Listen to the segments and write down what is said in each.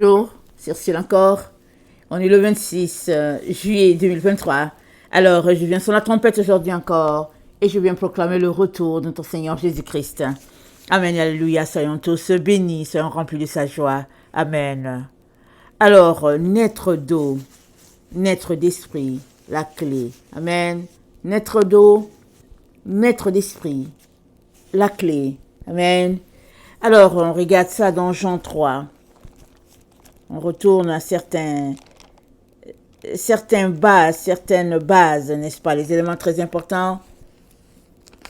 Bonjour, c'est Cyril encore. On est le 26 juillet 2023. Alors, je viens sur la trompette aujourd'hui encore et je viens proclamer le retour de notre Seigneur Jésus-Christ. Amen, alléluia, soyons tous bénis, soyons remplis de sa joie. Amen. Alors, naître d'eau, naître d'esprit, la clé. Amen. Naître d'eau, naître d'esprit, la clé. Amen. Alors, on regarde ça dans Jean 3. On retourne à certaines bases, n'est-ce pas, les éléments très importants.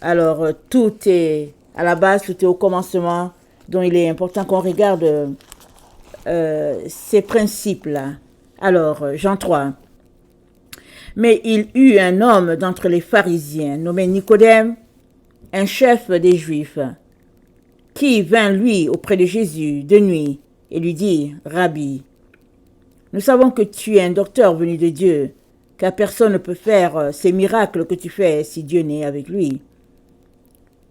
Alors, tout est à la base, tout est au commencement, donc il est important qu'on regarde ces principes-là. Alors, Jean 3. Mais il eut un homme d'entre les pharisiens, nommé Nicodème, un chef des Juifs, qui vint lui auprès de Jésus de nuit et lui dit, « Rabbi, nous savons que tu es un docteur venu de Dieu, car personne ne peut faire ces miracles que tu fais si Dieu n'est avec lui. »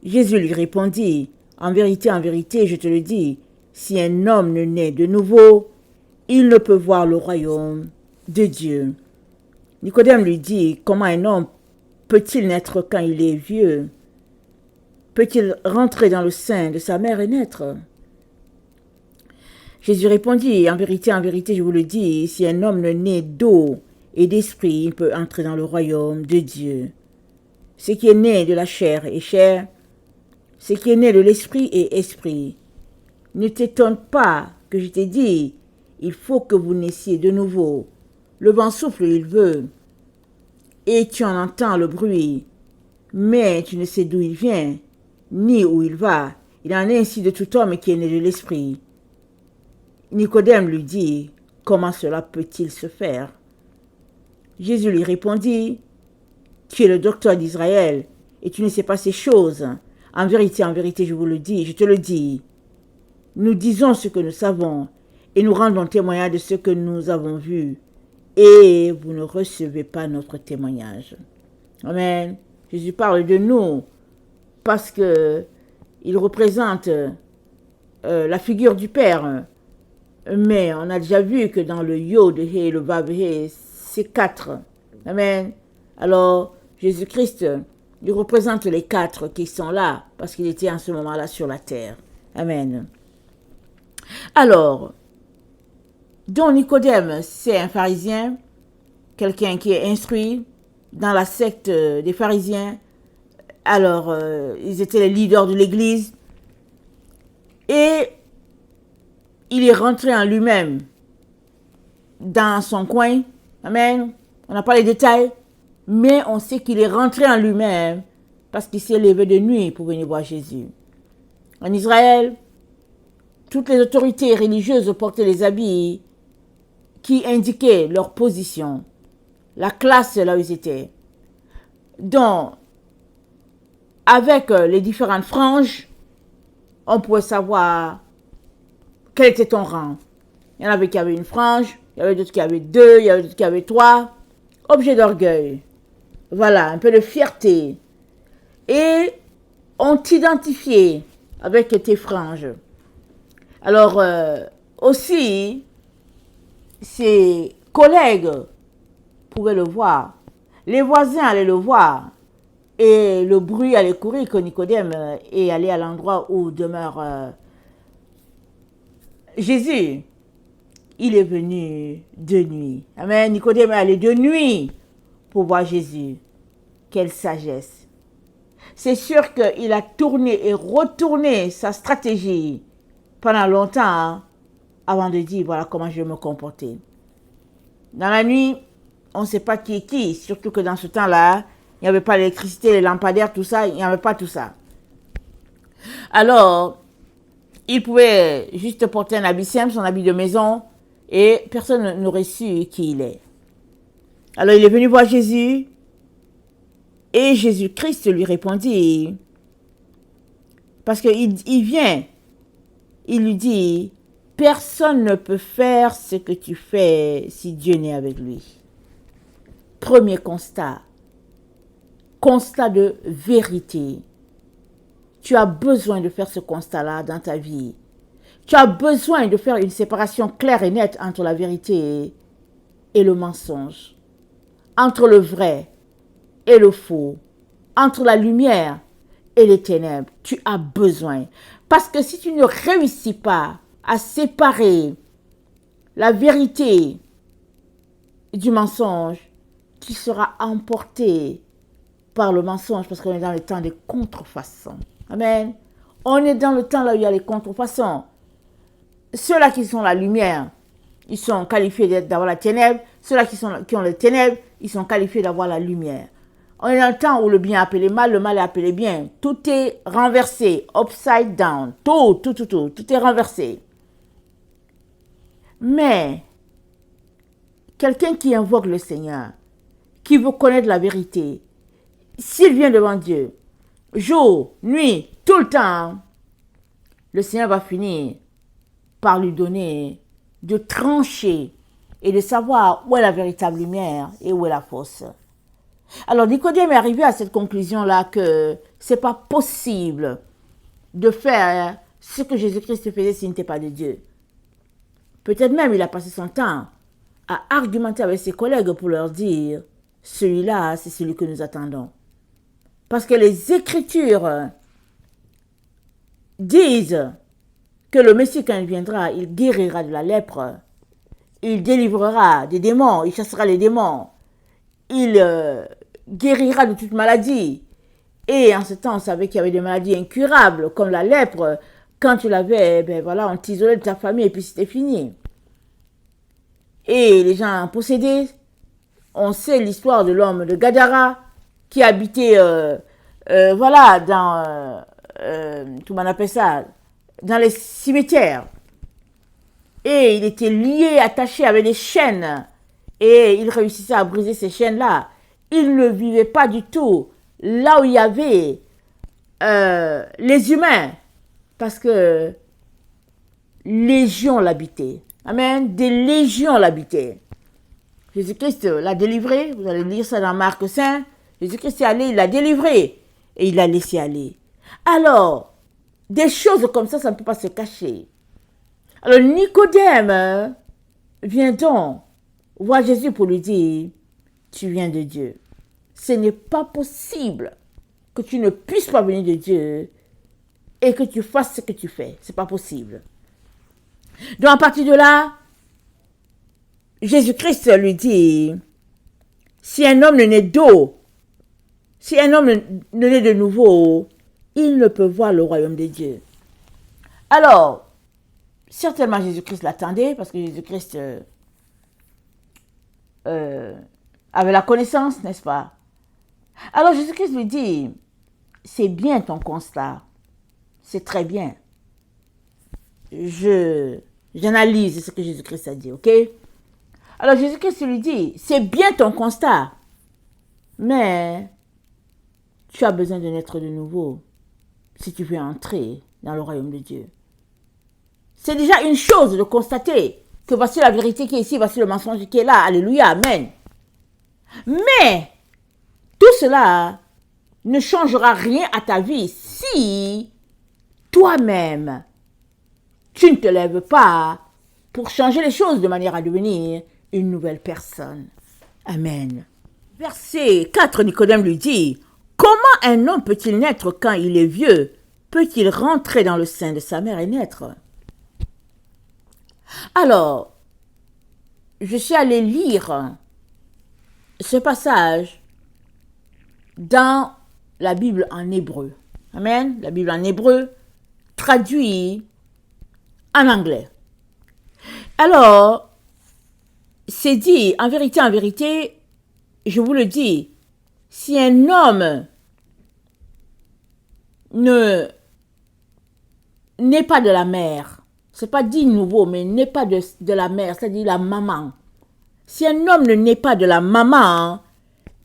Jésus lui répondit, « en vérité, je te le dis, si un homme ne naît de nouveau, il ne peut voir le royaume de Dieu. » Nicodème lui dit, « Comment un homme peut-il naître quand il est vieux? Peut-il rentrer dans le sein de sa mère et naître ?» Jésus répondit, en vérité, je vous le dis, si un homme ne naît d'eau et d'esprit, il peut entrer dans le royaume de Dieu. Ce qui est né de la chair est chair, ce qui est né de l'esprit est esprit. Ne t'étonne pas que je t'ai dit, il faut que vous naissiez de nouveau. Le vent souffle, il veut, et tu en entends le bruit, mais tu ne sais d'où il vient, ni où il va. Il en est ainsi de tout homme qui est né de l'esprit. Nicodème lui dit, « Comment cela peut-il se faire ?» Jésus lui répondit, « Tu es le docteur d'Israël, et tu ne sais pas ces choses. En vérité, je vous le dis, je te le dis. Nous disons ce que nous savons, et nous rendons témoignage de ce que nous avons vu, et vous ne recevez pas notre témoignage. » Amen. Jésus parle de nous, parce que il représente la figure du Père. Mais on a déjà vu que dans le Yod, He, le Vav, He, c'est 4. Amen. Alors, Jésus-Christ, il représente les 4 qui sont là, parce qu'il était en ce moment-là sur la terre. Amen. Alors, dont Nicodème, c'est un pharisien, quelqu'un qui est instruit dans la secte des pharisiens. Alors, ils étaient les leaders de l'église. Et il est rentré en lui-même dans son coin. Amen. On n'a pas les détails, mais on sait qu'il est rentré en lui-même parce qu'il s'est levé de nuit pour venir voir Jésus. En Israël, toutes les autorités religieuses portaient les habits qui indiquaient leur position, la classe là où ils étaient. Donc, avec les différentes franges, on pouvait savoir quel était ton rang. Il y en avait qui avaient une frange, il y avait d'autres qui avaient 2, il y avait d'autres qui avaient 3. Objet d'orgueil. Voilà, un peu de fierté. Et on t'identifiait avec tes franges. Alors, aussi, ses collègues pouvaient le voir. Les voisins allaient le voir. Et le bruit allait courir que Nicodème est allé à l'endroit où demeure Jésus. Il est venu de nuit. Amen. Nicodème est allé de nuit pour voir Jésus. Quelle sagesse. C'est sûr qu'il a tourné et retourné sa stratégie pendant longtemps avant de dire, voilà comment je vais me comporter. Dans la nuit, on ne sait pas qui est qui, surtout que dans ce temps-là, il n'y avait pas l'électricité, les lampadaires, tout ça, il n'y avait pas tout ça. Alors, il pouvait juste porter un habit simple, son habit de maison, et personne n'aurait su qui il est. Alors, il est venu voir Jésus, et Jésus-Christ lui répondit, parce qu'il vient, il lui dit, « Personne ne peut faire ce que tu fais si Dieu n'est avec lui. » Premier constat de vérité. Tu as besoin de faire ce constat-là dans ta vie. Tu as besoin de faire une séparation claire et nette entre la vérité et le mensonge, entre le vrai et le faux, entre la lumière et les ténèbres. Tu as besoin. Parce que si tu ne réussis pas à séparer la vérité du mensonge, tu seras emporté par le mensonge parce qu'on est dans le temps des contrefaçons. Amen. On est dans le temps là où il y a les contrefaçons. Ceux-là qui sont la lumière, ils sont qualifiés d'avoir la ténèbre. Ceux-là qui ont les ténèbres, ils sont qualifiés d'avoir la lumière. On est dans le temps où le bien est appelé mal, le mal est appelé bien. Tout est renversé, upside down. Tout est renversé. Mais, quelqu'un qui invoque le Seigneur, qui veut connaître la vérité, s'il vient devant Dieu, jour, nuit, tout le temps, le Seigneur va finir par lui donner de trancher et de savoir où est la véritable lumière et où est la fausse. Alors Nicodème est arrivé à cette conclusion-là que c'est pas possible de faire ce que Jésus-Christ faisait s'il n'était pas de Dieu. Peut-être même il a passé son temps à argumenter avec ses collègues pour leur dire « celui-là, c'est celui que nous attendons ». Parce que les Écritures disent que le Messie, quand il viendra, il guérira de la lèpre, il délivrera des démons, il chassera les démons, il guérira de toute maladie. Et en ce temps, on savait qu'il y avait des maladies incurables, comme la lèpre. Quand tu l'avais, ben voilà, on t'isolait de ta famille et puis c'était fini. Et les gens possédés, on sait l'histoire de l'homme de Gadara qui habitait, voilà, dans, comment on appelle ça, dans les cimetières. Et il était lié, attaché avec des chaînes. Et il réussissait à briser ces chaînes-là. Il ne vivait pas du tout là où il y avait les humains. Parce que légions l'habitaient. Amen. Des légions l'habitaient. Jésus-Christ l'a délivré. Vous allez lire ça dans Marc 5. Jésus-Christ est allé, il l'a délivré. Et il l'a laissé aller. Alors, des choses comme ça ne peut pas se cacher. Alors Nicodème vient donc voir Jésus pour lui dire, tu viens de Dieu. Ce n'est pas possible que tu ne puisses pas venir de Dieu et que tu fasses ce que tu fais. Ce n'est pas possible. Donc à partir de là, Jésus-Christ lui dit, si un homme ne naît d'eau, si un homme ne naît de nouveau, il ne peut voir le royaume de Dieu. Alors, certainement Jésus-Christ l'attendait parce que Jésus-Christ avait la connaissance, n'est-ce pas? Alors Jésus-Christ lui dit, c'est bien ton constat, c'est très bien. J'analyse ce que Jésus-Christ a dit, ok? Alors Jésus-Christ lui dit, c'est bien ton constat, mais tu as besoin de naître de nouveau si tu veux entrer dans le royaume de Dieu. C'est déjà une chose de constater que voici la vérité qui est ici, voici le mensonge qui est là. Alléluia, amen. Mais tout cela ne changera rien à ta vie si toi-même, tu ne te lèves pas pour changer les choses de manière à devenir une nouvelle personne. Amen. Verset 4, Nicodème lui dit, comment un homme peut-il naître quand il est vieux? Peut-il rentrer dans le sein de sa mère et naître? Alors, je suis allée lire ce passage dans la Bible en hébreu. Amen. La Bible en hébreu traduit en anglais. Alors, c'est dit, en vérité, je vous le dis, si un homme n'est pas de la mère, c'est pas dit nouveau, mais n'est pas de la mère, c'est-à-dire la maman. Si un homme ne naît pas de la maman,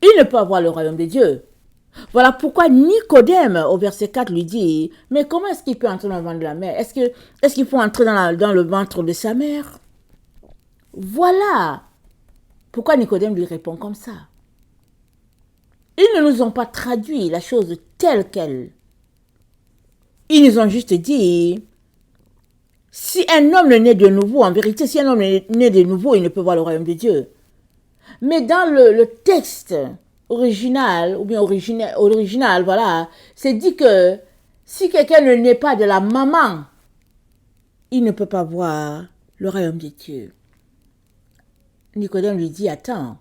il ne peut avoir le royaume de Dieu. Voilà pourquoi Nicodème, au verset 4, lui dit, mais comment est-ce qu'il peut entrer dans le ventre de la mère? Est-ce qu'il faut entrer dans le ventre de sa mère? Voilà pourquoi Nicodème lui répond comme ça. Ils ne nous ont pas traduit la chose telle qu'elle. Ils nous ont juste dit, Si un homme est né de nouveau, en vérité, si un homme est né de nouveau, il ne peut voir le royaume de Dieu. Mais dans le texte original, ou bien original, voilà, c'est dit que si quelqu'un ne naît pas de la maman, il ne peut pas voir le royaume de Dieu. Nicodème lui dit, attends,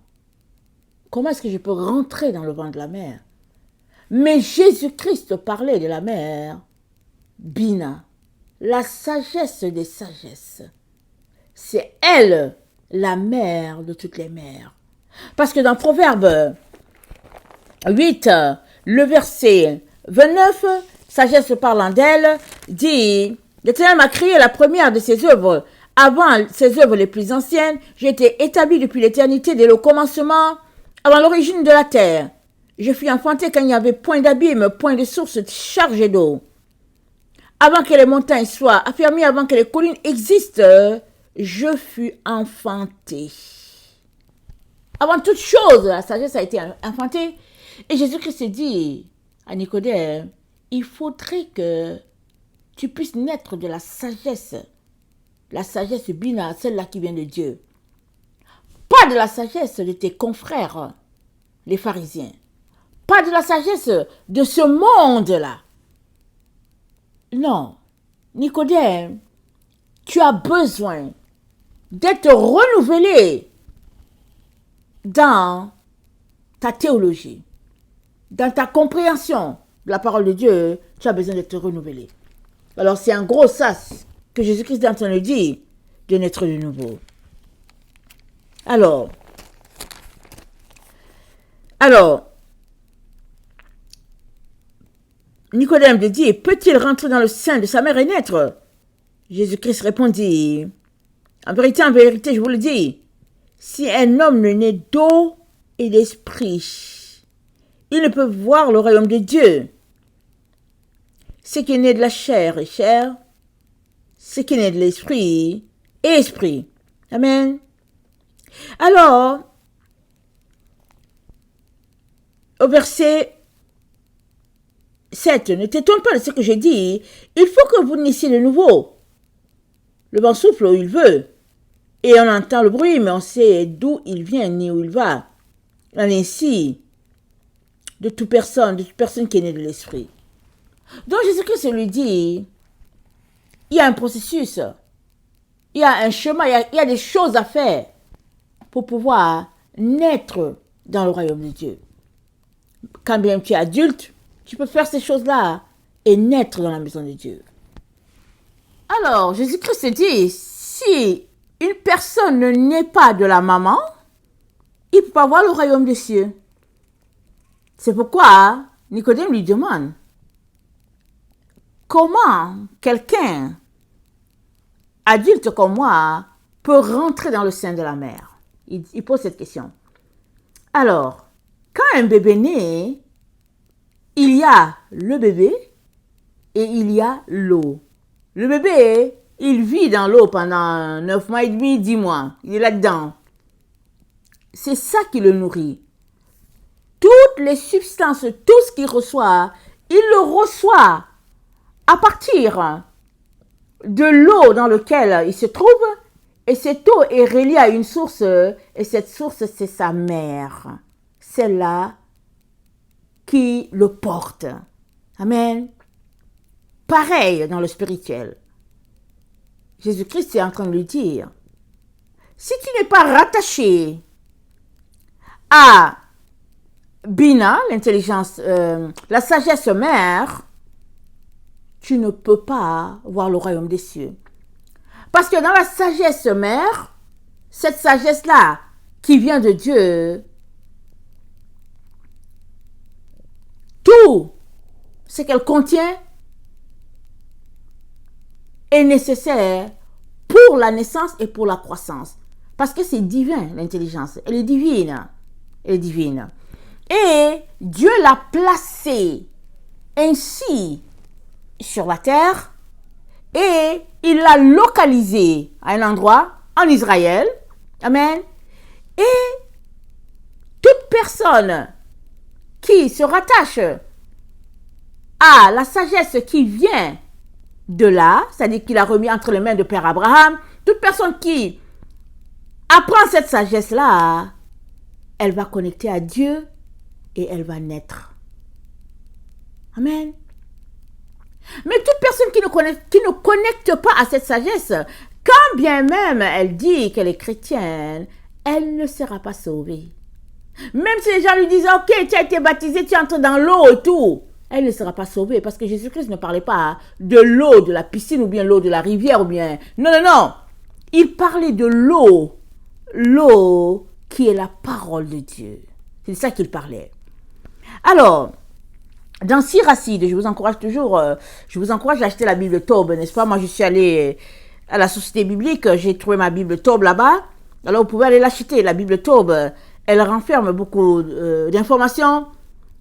comment est-ce que je peux rentrer dans le ventre de la mère? Mais Jésus-Christ parlait de la mère, Bina, la sagesse des sagesses. C'est elle, la mère de toutes les mères. Parce que dans Proverbe 8, le verset 29, sagesse parlant d'elle, dit, l'Éternel m'a créé la première de ses œuvres. Avant ses œuvres les plus anciennes, j'ai été établi depuis l'éternité, dès le commencement, avant l'origine de la terre. Je fus enfanté quand il n'y avait point d'abîme, point de source chargée d'eau. Avant que les montagnes soient affermies, avant que les collines existent, je fus enfanté. Avant toute chose, la sagesse a été enfantée. Et Jésus-Christ dit à Nicodème, il faudrait que tu puisses naître de la sagesse Bina, celle-là qui vient de Dieu. Pas de la sagesse de tes confrères, les pharisiens. Pas de la sagesse de ce monde-là. Non, Nicodème, tu as besoin d'être renouvelé dans ta théologie, dans ta compréhension de la parole de Dieu. Tu as besoin d'être renouvelé. Alors c'est un gros sas que Jésus-Christ est en train de dire, de naître de nouveau. Alors, Nicodème lui dit, peut-il rentrer dans le sein de sa mère et naître? Jésus-Christ répondit, en vérité, je vous le dis, si un homme ne naît d'eau et d'esprit, il ne peut voir le royaume de Dieu. Ce qui est né de la chair est chair, ce qui est né de l'esprit est esprit. Amen. Alors, au verset 7, ne t'étonne pas de ce que j'ai dit, il faut que vous naissiez de nouveau. Le vent souffle où il veut, et on entend le bruit, mais on sait d'où il vient ni où il va. Ainsi, de toute personne qui est née de l'esprit. Donc Jésus-Christ lui dit, il y a un processus, il y a un chemin, il y a des choses à faire pour pouvoir naître dans le royaume de Dieu. Quand bien tu es adulte, tu peux faire ces choses-là et naître dans la maison de Dieu. Alors, Jésus-Christ dit, si une personne ne naît pas de la maman, il ne peut pas voir le royaume des cieux. C'est pourquoi Nicodème lui demande, comment quelqu'un adulte comme moi peut rentrer dans le sein de la mère? Il pose cette question. Alors, quand un bébé naît, il y a le bébé et il y a l'eau. Le bébé, il vit dans l'eau pendant 9 mois et demi, 10 mois. Il est là-dedans. C'est ça qui le nourrit. Toutes les substances, tout ce qu'il reçoit, il le reçoit à partir de l'eau dans laquelle il se trouve. Et cette eau est reliée à une source. Et cette source, c'est sa mère. Celle-là qui le porte. Amen. Pareil dans le spirituel. Jésus-Christ est en train de lui dire, si tu n'es pas rattaché à Bina, l'intelligence, la sagesse mère, tu ne peux pas voir le royaume des cieux. Parce que dans la sagesse mère, cette sagesse-là qui vient de Dieu, tout ce qu'elle contient est nécessaire pour la naissance et pour la croissance. Parce que c'est divin, l'intelligence. Elle est divine. Elle est divine. Et Dieu l'a placée ainsi sur la terre et il l'a localisée à un endroit en Israël. Amen. Et toute personne qui se rattache à la sagesse qui vient de là, c'est-à-dire qu'il a remis entre les mains de Père Abraham, toute personne qui apprend cette sagesse-là, elle va connecter à Dieu et elle va naître. Amen. Mais toute personne qui ne connecte pas à cette sagesse, quand bien même elle dit qu'elle est chrétienne, elle ne sera pas sauvée. Même si les gens lui disent, ok, tu as été baptisé, tu entres dans l'eau et tout, elle ne sera pas sauvée parce que Jésus-Christ ne parlait pas de l'eau de la piscine ou bien l'eau de la rivière ou bien... Non, non, non. Il parlait de l'eau qui est la parole de Dieu. C'est ça qu'il parlait. Alors, dans Siracide, je vous encourage à acheter la Bible Taube, n'est-ce pas? Moi, je suis allée à la Société biblique, j'ai trouvé ma Bible Taube là-bas. Alors, vous pouvez aller l'acheter, la Bible Taube. Elle renferme beaucoup d'informations.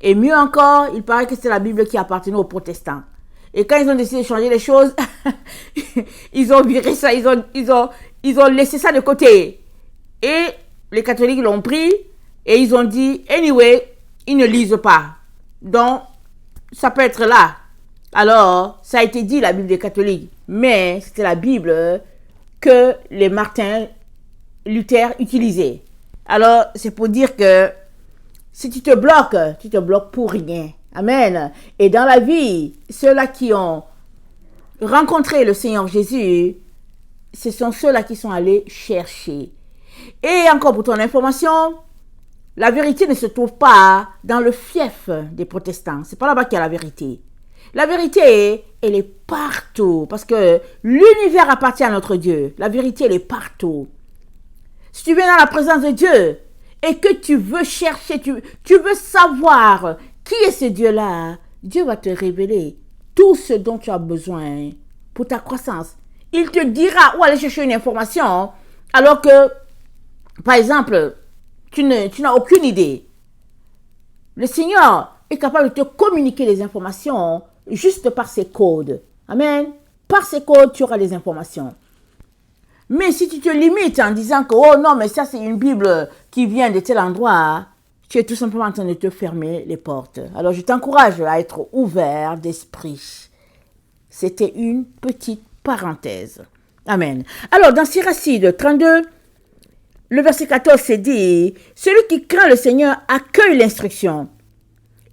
Et mieux encore, il paraît que c'est la Bible qui appartenait aux protestants. Et quand ils ont décidé de changer les choses, ils ont viré ça, ils ont laissé ça de côté. Et les catholiques l'ont pris et ils ont dit, anyway, ils ne lisent pas. Donc, ça peut être là. Alors, ça a été dit, la Bible des catholiques. Mais c'était la Bible que les Martin Luther utilisaient. Alors, c'est pour dire que si tu te bloques pour rien. Amen. Et dans la vie, ceux-là qui ont rencontré le Seigneur Jésus, ce sont ceux-là qui sont allés chercher. Et encore pour ton information, la vérité ne se trouve pas dans le fief des protestants. C'est pas là-bas qu'il y a la vérité. La vérité, elle est partout. Parce que l'univers appartient à notre Dieu. La vérité, elle est partout. Si tu viens dans la présence de Dieu et que tu veux chercher, tu veux savoir qui est ce Dieu-là, Dieu va te révéler tout ce dont tu as besoin pour ta croissance. Il te dira où aller chercher une information alors que, par exemple, tu n'as aucune idée. Le Seigneur est capable de te communiquer les informations juste par ses codes. Amen. Par ces codes, tu auras les informations. Mais si tu te limites en disant que, oh non, mais ça c'est une Bible qui vient de tel endroit, tu es tout simplement en train de te fermer les portes. Alors je t'encourage à être ouvert d'esprit. C'était une petite parenthèse. Amen. Alors dans Siracide 32, le verset 14 c'est dit, celui qui craint le Seigneur accueille l'instruction,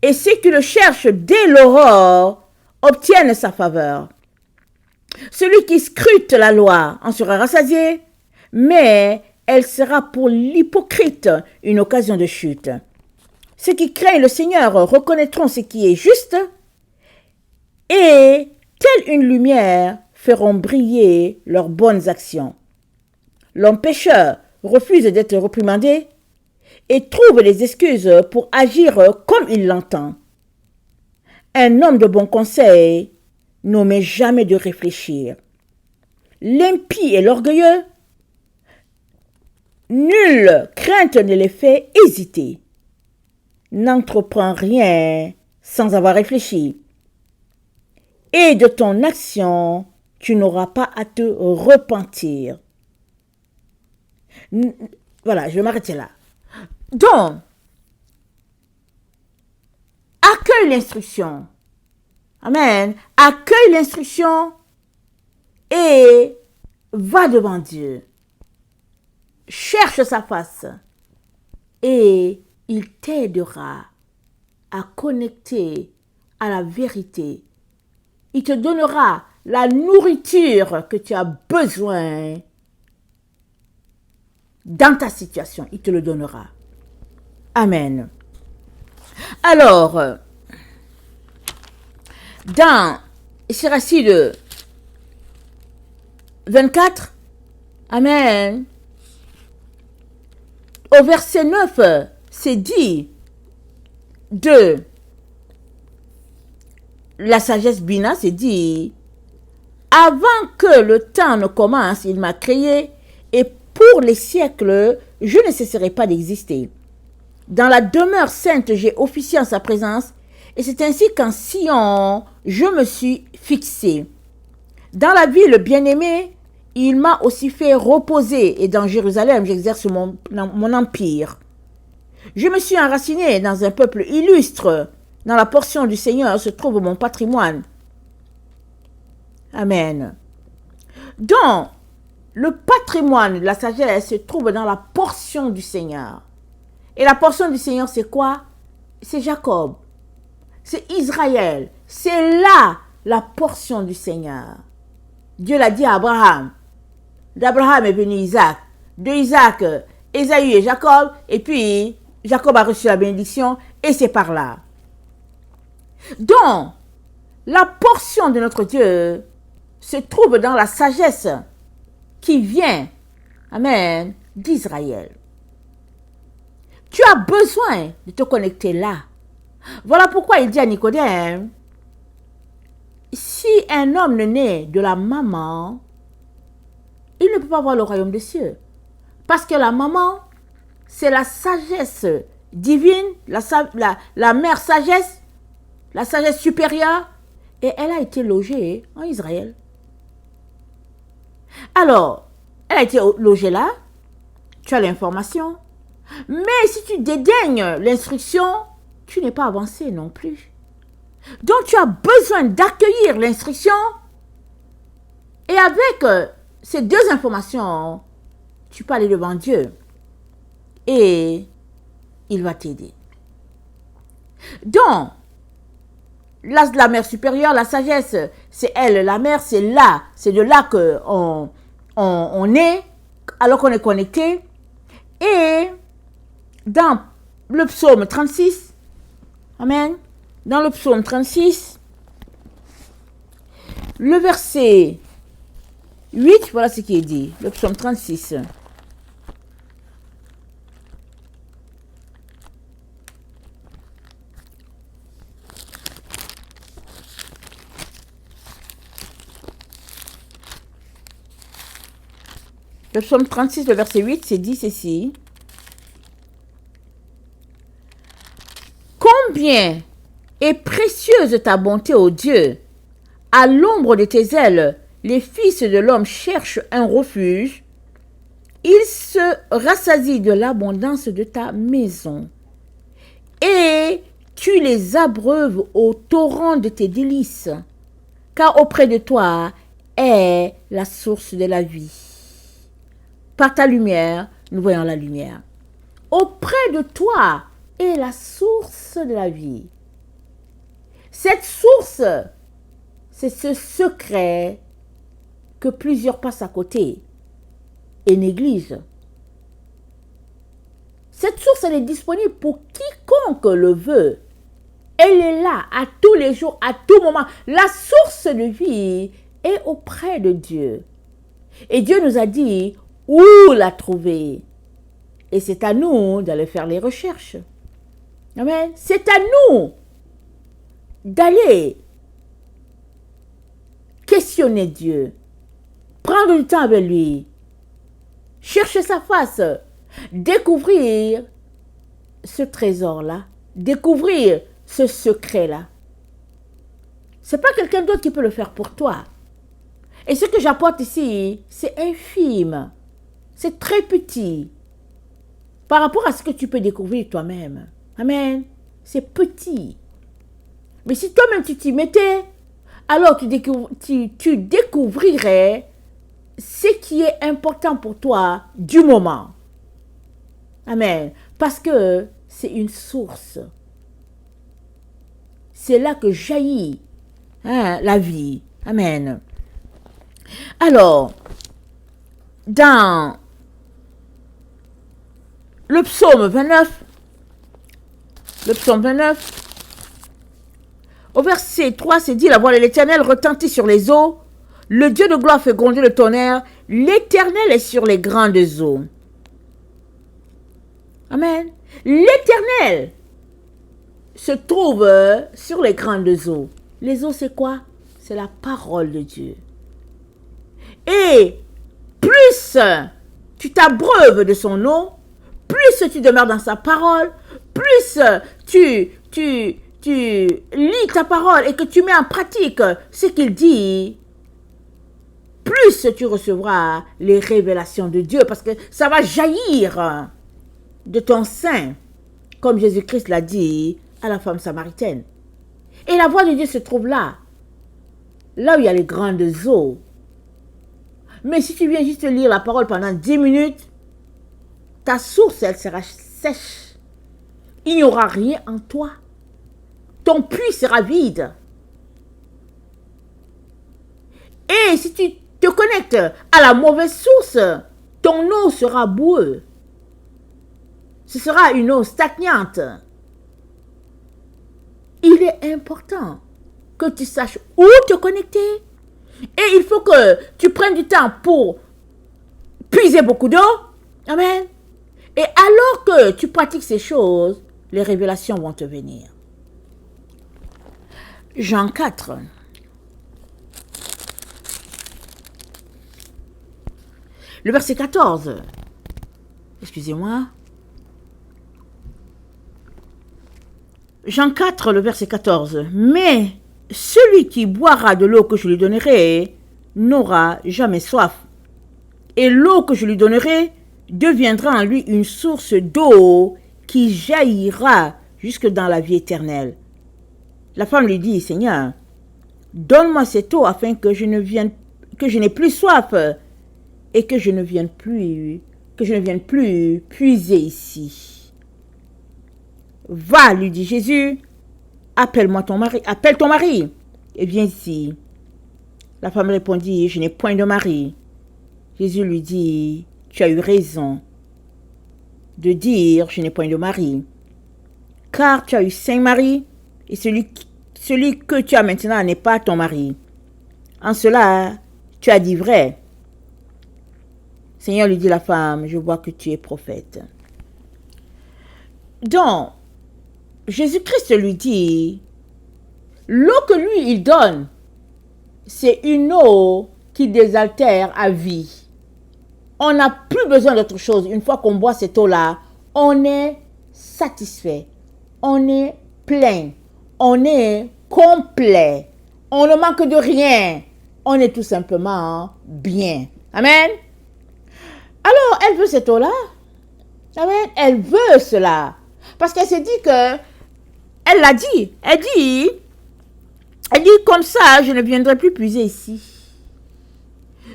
et ceux qui le cherchent dès l'aurore obtiennent sa faveur. Celui qui scrute la loi en sera rassasié, mais elle sera pour l'hypocrite une occasion de chute. Ceux qui craignent le Seigneur reconnaîtront ce qui est juste, et, telle une lumière, feront briller leurs bonnes actions. L'homme pécheur refuse d'être réprimandé et trouve des excuses pour agir comme il l'entend. Un homme de bon conseil n'omet jamais de réfléchir. L'impie et l'orgueilleux, nulle crainte ne les fait hésiter. N'entreprends rien sans avoir réfléchi. Et de ton action, tu n'auras pas à te repentir. Voilà, je vais m'arrêter là. Donc, accueille l'instruction. Amen. Accueille l'instruction et va devant Dieu. Cherche sa face et il t'aidera à connecter à la vérité. Il te donnera la nourriture que tu as besoin dans ta situation. Il te le donnera. Amen. Alors, dans Siracide 24, amen, au verset 9, c'est dit de la sagesse Bina, c'est dit, avant que le temps ne commence, il m'a créé, et pour les siècles, je ne cesserai pas d'exister. Dans la demeure sainte, j'ai officié en sa présence, et c'est ainsi qu'en Sion, je me suis fixé. Dans la ville bien-aimée, il m'a aussi fait reposer, et dans Jérusalem, j'exerce mon empire. Je me suis enraciné dans un peuple illustre. Dans la portion du Seigneur se trouve mon patrimoine. Amen. Donc, le patrimoine de la sagesse se trouve dans la portion du Seigneur. Et la portion du Seigneur, c'est quoi? C'est Jacob. C'est Israël. C'est là la portion du Seigneur. Dieu l'a dit à Abraham. D'Abraham est venu Isaac. De Isaac, Ésaü et Jacob. Et puis, Jacob a reçu la bénédiction. Et c'est par là. Donc, la portion de notre Dieu se trouve dans la sagesse qui vient, amen, d'Israël. Tu as besoin de te connecter là. Voilà pourquoi il dit à Nicodème, si un homme ne naît de la maman, il ne peut pas voir le royaume des cieux. Parce que la maman, c'est la sagesse divine, la mère sagesse, la sagesse supérieure, et elle a été logée en Israël. Alors, elle a été logée là, tu as l'information, mais si tu dédaignes l'instruction, tu n'es pas avancé non plus. Donc, tu as besoin d'accueillir l'instruction, et avec ces deux informations, tu peux aller devant Dieu, et il va t'aider. Donc, la mère supérieure, la sagesse, c'est elle, la mère, c'est de là qu'on est, alors qu'on est connecté. Et dans le psaume 36, amen, dans le psaume 36, le verset 8, voilà ce qui est dit, le psaume 36. Le psaume 36, le verset 8, c'est dit ceci. Combien est précieuse ta bonté, ô Dieu! À l'ombre de tes ailes, les fils de l'homme cherchent un refuge. Ils se rassasient de l'abondance de ta maison. Et tu les abreuves au torrent de tes délices, car auprès de toi est la source de la vie. Par ta lumière, nous voyons la lumière. Auprès de toi est la source de la vie. Cette source, c'est ce secret que plusieurs passent à côté et négligent. Cette source, elle est disponible pour quiconque le veut. Elle est là à tous les jours, à tout moment. La source de vie est auprès de Dieu. Et Dieu nous a dit où la trouver. Et c'est à nous d'aller faire les recherches. Amen. C'est à nous d'aller questionner Dieu, prendre du temps avec lui, chercher sa face, découvrir ce trésor-là, découvrir ce secret-là. C'est pas quelqu'un d'autre qui peut le faire pour toi. Et ce que j'apporte ici, c'est infime, c'est très petit par rapport à ce que tu peux découvrir toi-même. Amen. C'est petit. Mais si toi-même tu t'y mettais, alors tu découvrirais ce qui est important pour toi du moment. Amen. Parce que c'est une source. C'est là que jaillit la vie. Amen. Alors, dans le psaume 29, au verset 3, c'est dit, la voix de l'Éternel retentit sur les eaux, le Dieu de gloire fait gronder le tonnerre, l'Éternel est sur les grandes eaux. Amen. L'Éternel se trouve sur les grandes eaux. Les eaux, c'est quoi? C'est la parole de Dieu. Et plus tu t'abreuves de son eau, plus tu demeures dans sa parole, plus tu lis ta parole et que tu mets en pratique ce qu'il dit, plus tu recevras les révélations de Dieu, parce que ça va jaillir de ton sein, comme Jésus-Christ l'a dit à la femme samaritaine. Et la voix de Dieu se trouve là. là où il y a les grandes eaux. Mais si tu viens juste lire la parole pendant 10 minutes, ta source, elle sera sèche. Il n'y aura rien en toi. Ton puits sera vide. Et si tu te connectes à la mauvaise source, ton eau sera boueuse. Ce sera une eau stagnante. Il est important que tu saches où te connecter. Et il faut que tu prennes du temps pour puiser beaucoup d'eau. Amen. Et alors que tu pratiques ces choses, les révélations vont te venir. Jean 4. Le verset 14. Excusez-moi. Jean 4, le verset 14. Mais celui qui boira de l'eau que je lui donnerai n'aura jamais soif. Et l'eau que je lui donnerai deviendra en lui une source d'eau qui jaillira jusque dans la vie éternelle. La femme lui dit, Seigneur, donne-moi cette eau afin que je n'ai plus soif et que je ne vienne plus puiser ici. Va, lui dit Jésus, appelle ton mari et viens ici. La femme répondit, je n'ai point de mari. Jésus lui dit, tu as eu raison de dire, je n'ai point de mari, car tu as eu 5 maris, et celui que tu as maintenant n'est pas ton mari. En cela, tu as dit vrai. Seigneur, lui dit la femme, je vois que tu es prophète. Donc, Jésus-Christ lui dit, l'eau que lui, il donne, c'est une eau qui désaltère à vie. On n'a plus besoin d'autre chose. Une fois qu'on boit cette eau-là, on est satisfait, on est plein, on est complet, on ne manque de rien, on est tout simplement bien. Amen. Alors, elle veut cette eau-là. Amen. Elle veut cela. Parce qu'elle s'est dit que, elle l'a dit, elle dit, comme ça, je ne viendrai plus puiser ici.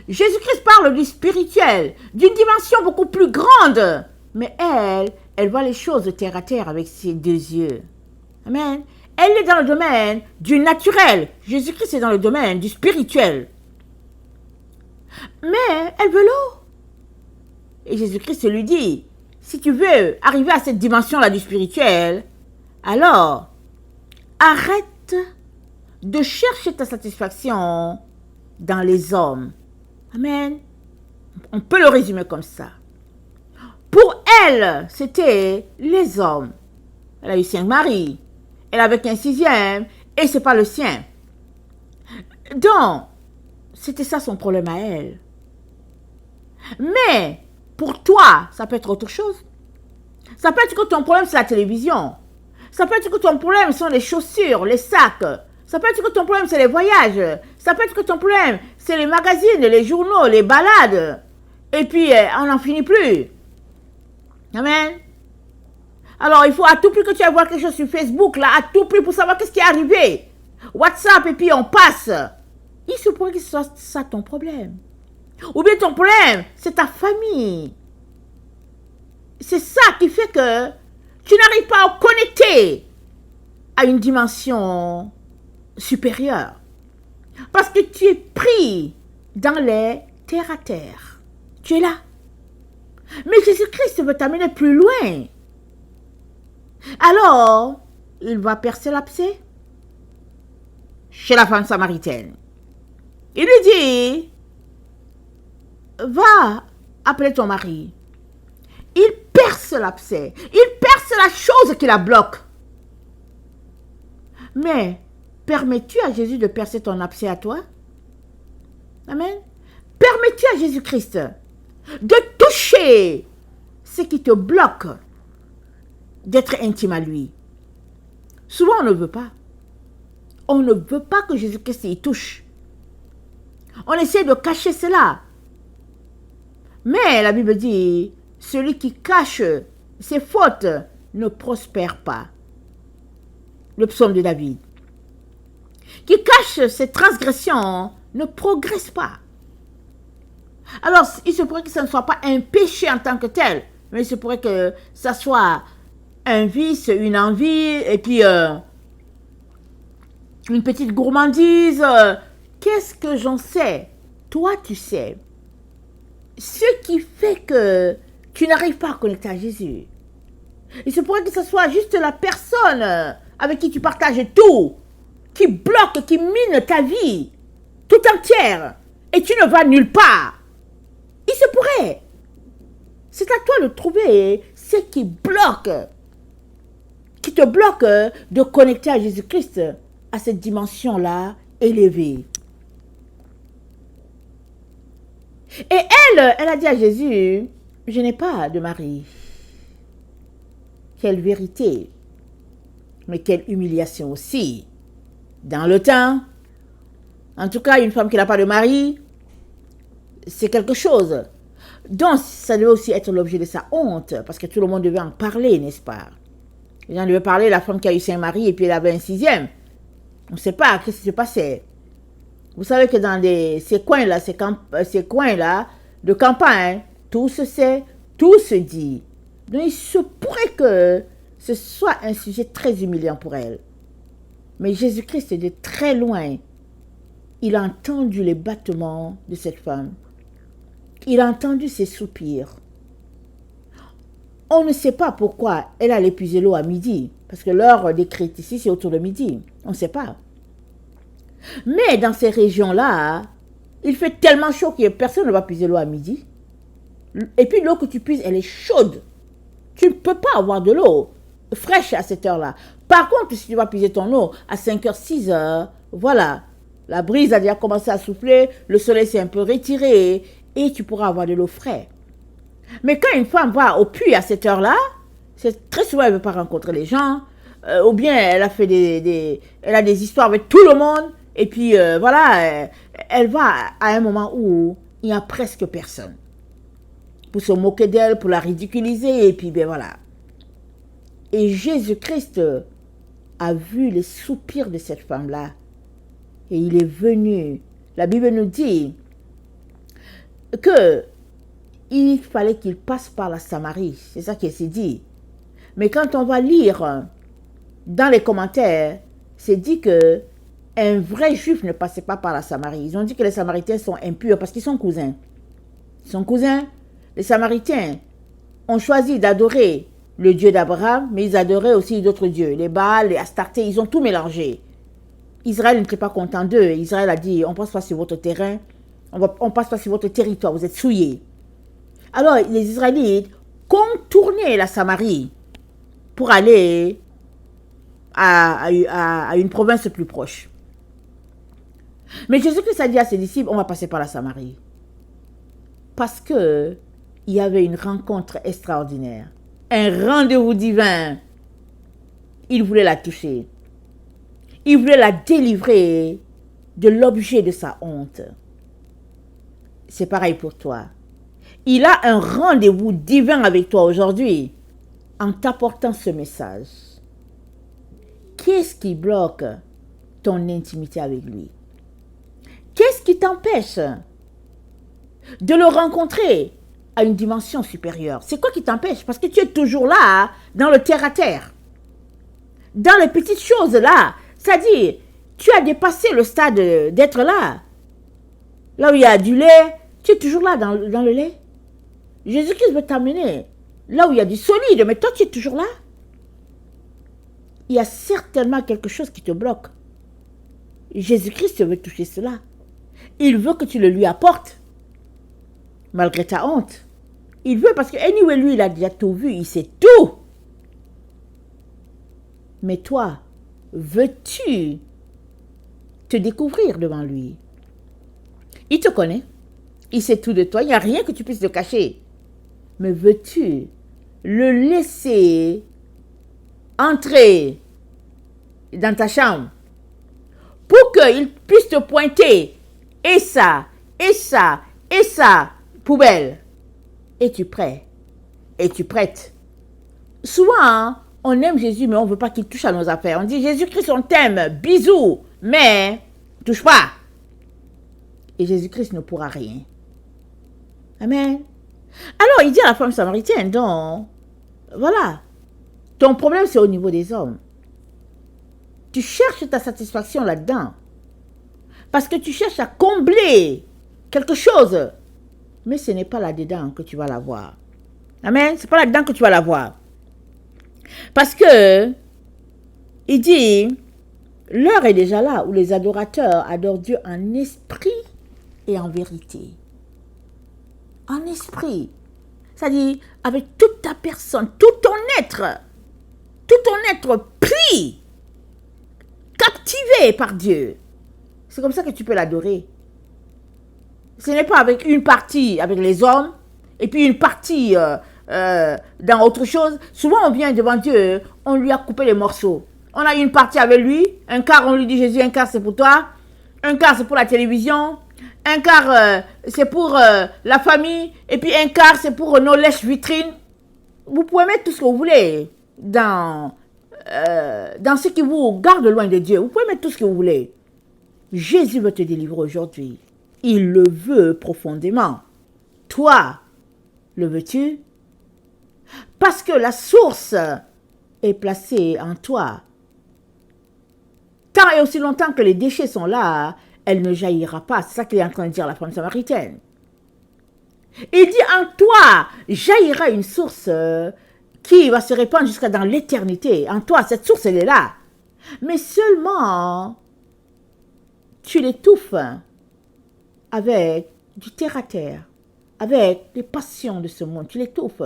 Jésus-Christ parle du spirituel, d'une dimension beaucoup plus grande. Mais elle voit les choses de terre à terre avec ses 2 yeux. Amen. Elle est dans le domaine du naturel. Jésus-Christ est dans le domaine du spirituel. Mais elle veut l'eau. Et Jésus-Christ lui dit, si tu veux arriver à cette dimension-là du spirituel, alors arrête de chercher ta satisfaction dans les hommes. Amen. On peut le résumer comme ça. Pour elle, c'était les hommes. Elle a eu 5 maris. Elle avait qu'un 6e et ce n'est pas le sien. Donc, c'était ça son problème à elle. Mais, pour toi, ça peut être autre chose. Ça peut être que ton problème, c'est la télévision. Ça peut être que ton problème sont les chaussures, les sacs. Ça peut être que ton problème, c'est les voyages. Ça peut être que ton problème, c'est les magazines, les journaux, les balades. Et puis, on n'en finit plus. Amen. Alors, il faut à tout prix que tu ailles voir quelque chose sur Facebook, là, à tout prix pour savoir qu'est-ce qui est arrivé. WhatsApp, et puis on passe. Il se pourrait que ce soit ça ton problème. Ou bien ton problème, c'est ta famille. C'est ça qui fait que tu n'arrives pas à connecter à une dimension supérieure. Parce que tu es pris dans les terre à terre. Tu es là. Mais Jésus-Christ veut t'amener plus loin. Alors, il va percer l'abcès chez la femme samaritaine. Il lui dit, va appeler ton mari. Il perce l'abcès. Il perce la chose qui la bloque. Mais, permets-tu à Jésus de percer ton abcès à toi? Amen. Permets-tu à Jésus-Christ de toucher ce qui te bloque d'être intime à lui? Souvent, on ne veut pas. On ne veut pas que Jésus-Christ y touche. On essaie de cacher cela. Mais la Bible dit, celui qui cache ses fautes ne prospère pas. Le psaume de David. qui cache ses transgressions, ne progresse pas. Alors, il se pourrait que ça ne soit pas un péché en tant que tel, mais il se pourrait que ça soit un vice, une envie, et puis une petite gourmandise. Qu'est-ce que j'en sais? Toi, tu sais. Ce qui fait que tu n'arrives pas à connecter à Jésus. Il se pourrait que ce soit juste la personne avec qui tu partages tout, qui bloque, qui mine ta vie tout entière, et tu ne vas nulle part. Il se pourrait. C'est à toi de trouver ce qui bloque, qui te bloque de connecter à Jésus-Christ, à cette dimension-là élevée. Et elle a dit à Jésus, je n'ai pas de mari. Quelle vérité, mais quelle humiliation aussi. Dans le temps, en tout cas, une femme qui n'a pas de mari, c'est quelque chose. Donc, ça devait aussi être l'objet de sa honte, parce que tout le monde devait en parler, n'est-ce pas? Les gens devaient parler de la femme qui a eu 5 maris et puis elle avait un 6e. On ne sait pas ce qui se passait. Vous savez que dans ces coins-là, ces coins-là de campagne, tout se sait, tout se dit. Donc, il se pourrait que ce soit un sujet très humiliant pour elle. Mais Jésus-Christ, de très loin, il a entendu les battements de cette femme. Il a entendu ses soupirs. On ne sait pas pourquoi elle allait puiser l'eau à midi, parce que l'heure décrite ici, c'est autour de midi. On ne sait pas. Mais dans ces régions-là, il fait tellement chaud que personne ne va puiser l'eau à midi. Et puis l'eau que tu puises, elle est chaude. Tu ne peux pas avoir de l'eau fraîche à cette heure-là. Par contre, si tu vas puiser ton eau à 5h, 6h, voilà, la brise a déjà commencé à souffler, le soleil s'est un peu retiré et tu pourras avoir de l'eau fraîche. Mais quand une femme va au puits à cette heure-là, c'est très souvent elle ne veut pas rencontrer les gens, ou bien elle a fait elle a des histoires avec tout le monde, et puis voilà, elle va à un moment où il n'y a presque personne. Pour se moquer d'elle, pour la ridiculiser, et puis ben voilà. Et Jésus-Christ a vu les soupirs de cette femme-là, et il est venu. La Bible nous dit que il fallait qu'il passe par la Samarie. C'est ça qui s'est dit. Mais quand on va lire dans les commentaires, c'est dit que un vrai juif ne passait pas par la Samarie. Ils ont dit que les Samaritains sont impurs parce qu'ils sont cousins. Ils sont cousins. Les Samaritains ont choisi d'adorer le Dieu d'Abraham, mais ils adoraient aussi d'autres dieux. Les Baals, les Astartés, ils ont tout mélangé. Israël n'était pas content d'eux. Israël a dit, on ne passe pas sur votre terrain, on ne passe pas sur votre territoire, vous êtes souillés. Alors, les Israélites contournaient la Samarie pour aller à une province plus proche. Mais Jésus-Christ a dit à ses disciples, on va passer par la Samarie. Parce que il y avait une rencontre extraordinaire. Un rendez-vous divin. Il voulait la toucher. Il voulait la délivrer de l'objet de sa honte. C'est pareil pour toi. Il a un rendez-vous divin avec toi aujourd'hui en t'apportant ce message. Qu'est-ce qui bloque ton intimité avec lui? Qu'est-ce qui t'empêche de le rencontrer à une dimension supérieure? C'est quoi qui t'empêche? Parce que tu es toujours là, dans le terre-à-terre. Dans les petites choses là. C'est-à-dire, tu as dépassé le stade d'être là. Là où il y a du lait, tu es toujours là dans le lait. Jésus-Christ veut t'amener là où il y a du solide, mais toi tu es toujours là. Il y a certainement quelque chose qui te bloque. Jésus-Christ veut toucher cela. Il veut que tu le lui apportes, malgré ta honte. Il veut parce que anyway, lui, il a déjà tout vu, il sait tout. Mais toi, veux-tu te découvrir devant lui? Il te connaît, il sait tout de toi, il n'y a rien que tu puisses te cacher. Mais veux-tu le laisser entrer dans ta chambre pour qu'il puisse te pointer et ça, poubelle? Es-tu prêt? Es-tu prête? Souvent, on aime Jésus, mais on ne veut pas qu'il touche à nos affaires. On dit, Jésus-Christ, on t'aime, bisous, Mais, touche pas. Et Jésus-Christ ne pourra rien. Amen. Alors, il dit à la femme samaritaine, donc, voilà, ton problème, c'est au niveau des hommes. Tu cherches ta satisfaction là-dedans. Parce que tu cherches à combler quelque chose. Mais ce n'est pas là-dedans que tu vas l'avoir. Amen. Ce n'est pas là-dedans que tu vas l'avoir. Parce que, il dit, l'heure est déjà là où les adorateurs adorent Dieu en esprit et en vérité. En esprit. C'est-à-dire, avec toute ta personne, tout ton être pris, captivé par Dieu. C'est comme ça que tu peux l'adorer. Ce n'est pas avec une partie avec les hommes et puis une partie dans autre chose. Souvent, on vient devant Dieu, on lui a coupé les morceaux. On a une partie avec lui, un quart, on lui dit Jésus, un quart c'est pour toi, un quart c'est pour la télévision, un quart c'est pour la famille, et puis un quart c'est pour nos lèches vitrines. Vous pouvez mettre tout ce que vous voulez dans ce qui vous garde loin de Dieu. Vous pouvez mettre tout ce que vous voulez. Jésus veut te délivrer aujourd'hui. Il le veut profondément. Toi, le veux-tu? Parce que la source est placée en toi. Tant et aussi longtemps que les déchets sont là, elle ne jaillira pas. C'est ça qu'il est en train de dire à la femme samaritaine. Il dit en toi jaillira une source qui va se répandre jusqu'à dans l'éternité. En toi, cette source, elle est là. Mais seulement, tu l'étouffes avec du terre-à-terre, avec les passions de ce monde. Tu l'étouffes.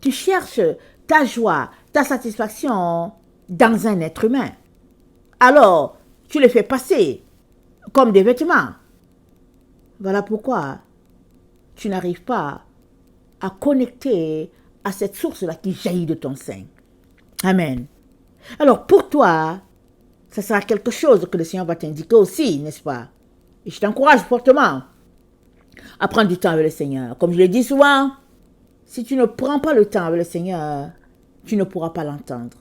Tu cherches ta joie, ta satisfaction dans un être humain. Alors, tu les fais passer comme des vêtements. Voilà pourquoi tu n'arrives pas à connecter à cette source-là qui jaillit de ton sein. Amen. Alors, pour toi, ça sera quelque chose que le Seigneur va t'indiquer aussi, n'est-ce pas? Et je t'encourage fortement à prendre du temps avec le Seigneur. Comme je le dis souvent, si tu ne prends pas le temps avec le Seigneur, tu ne pourras pas l'entendre.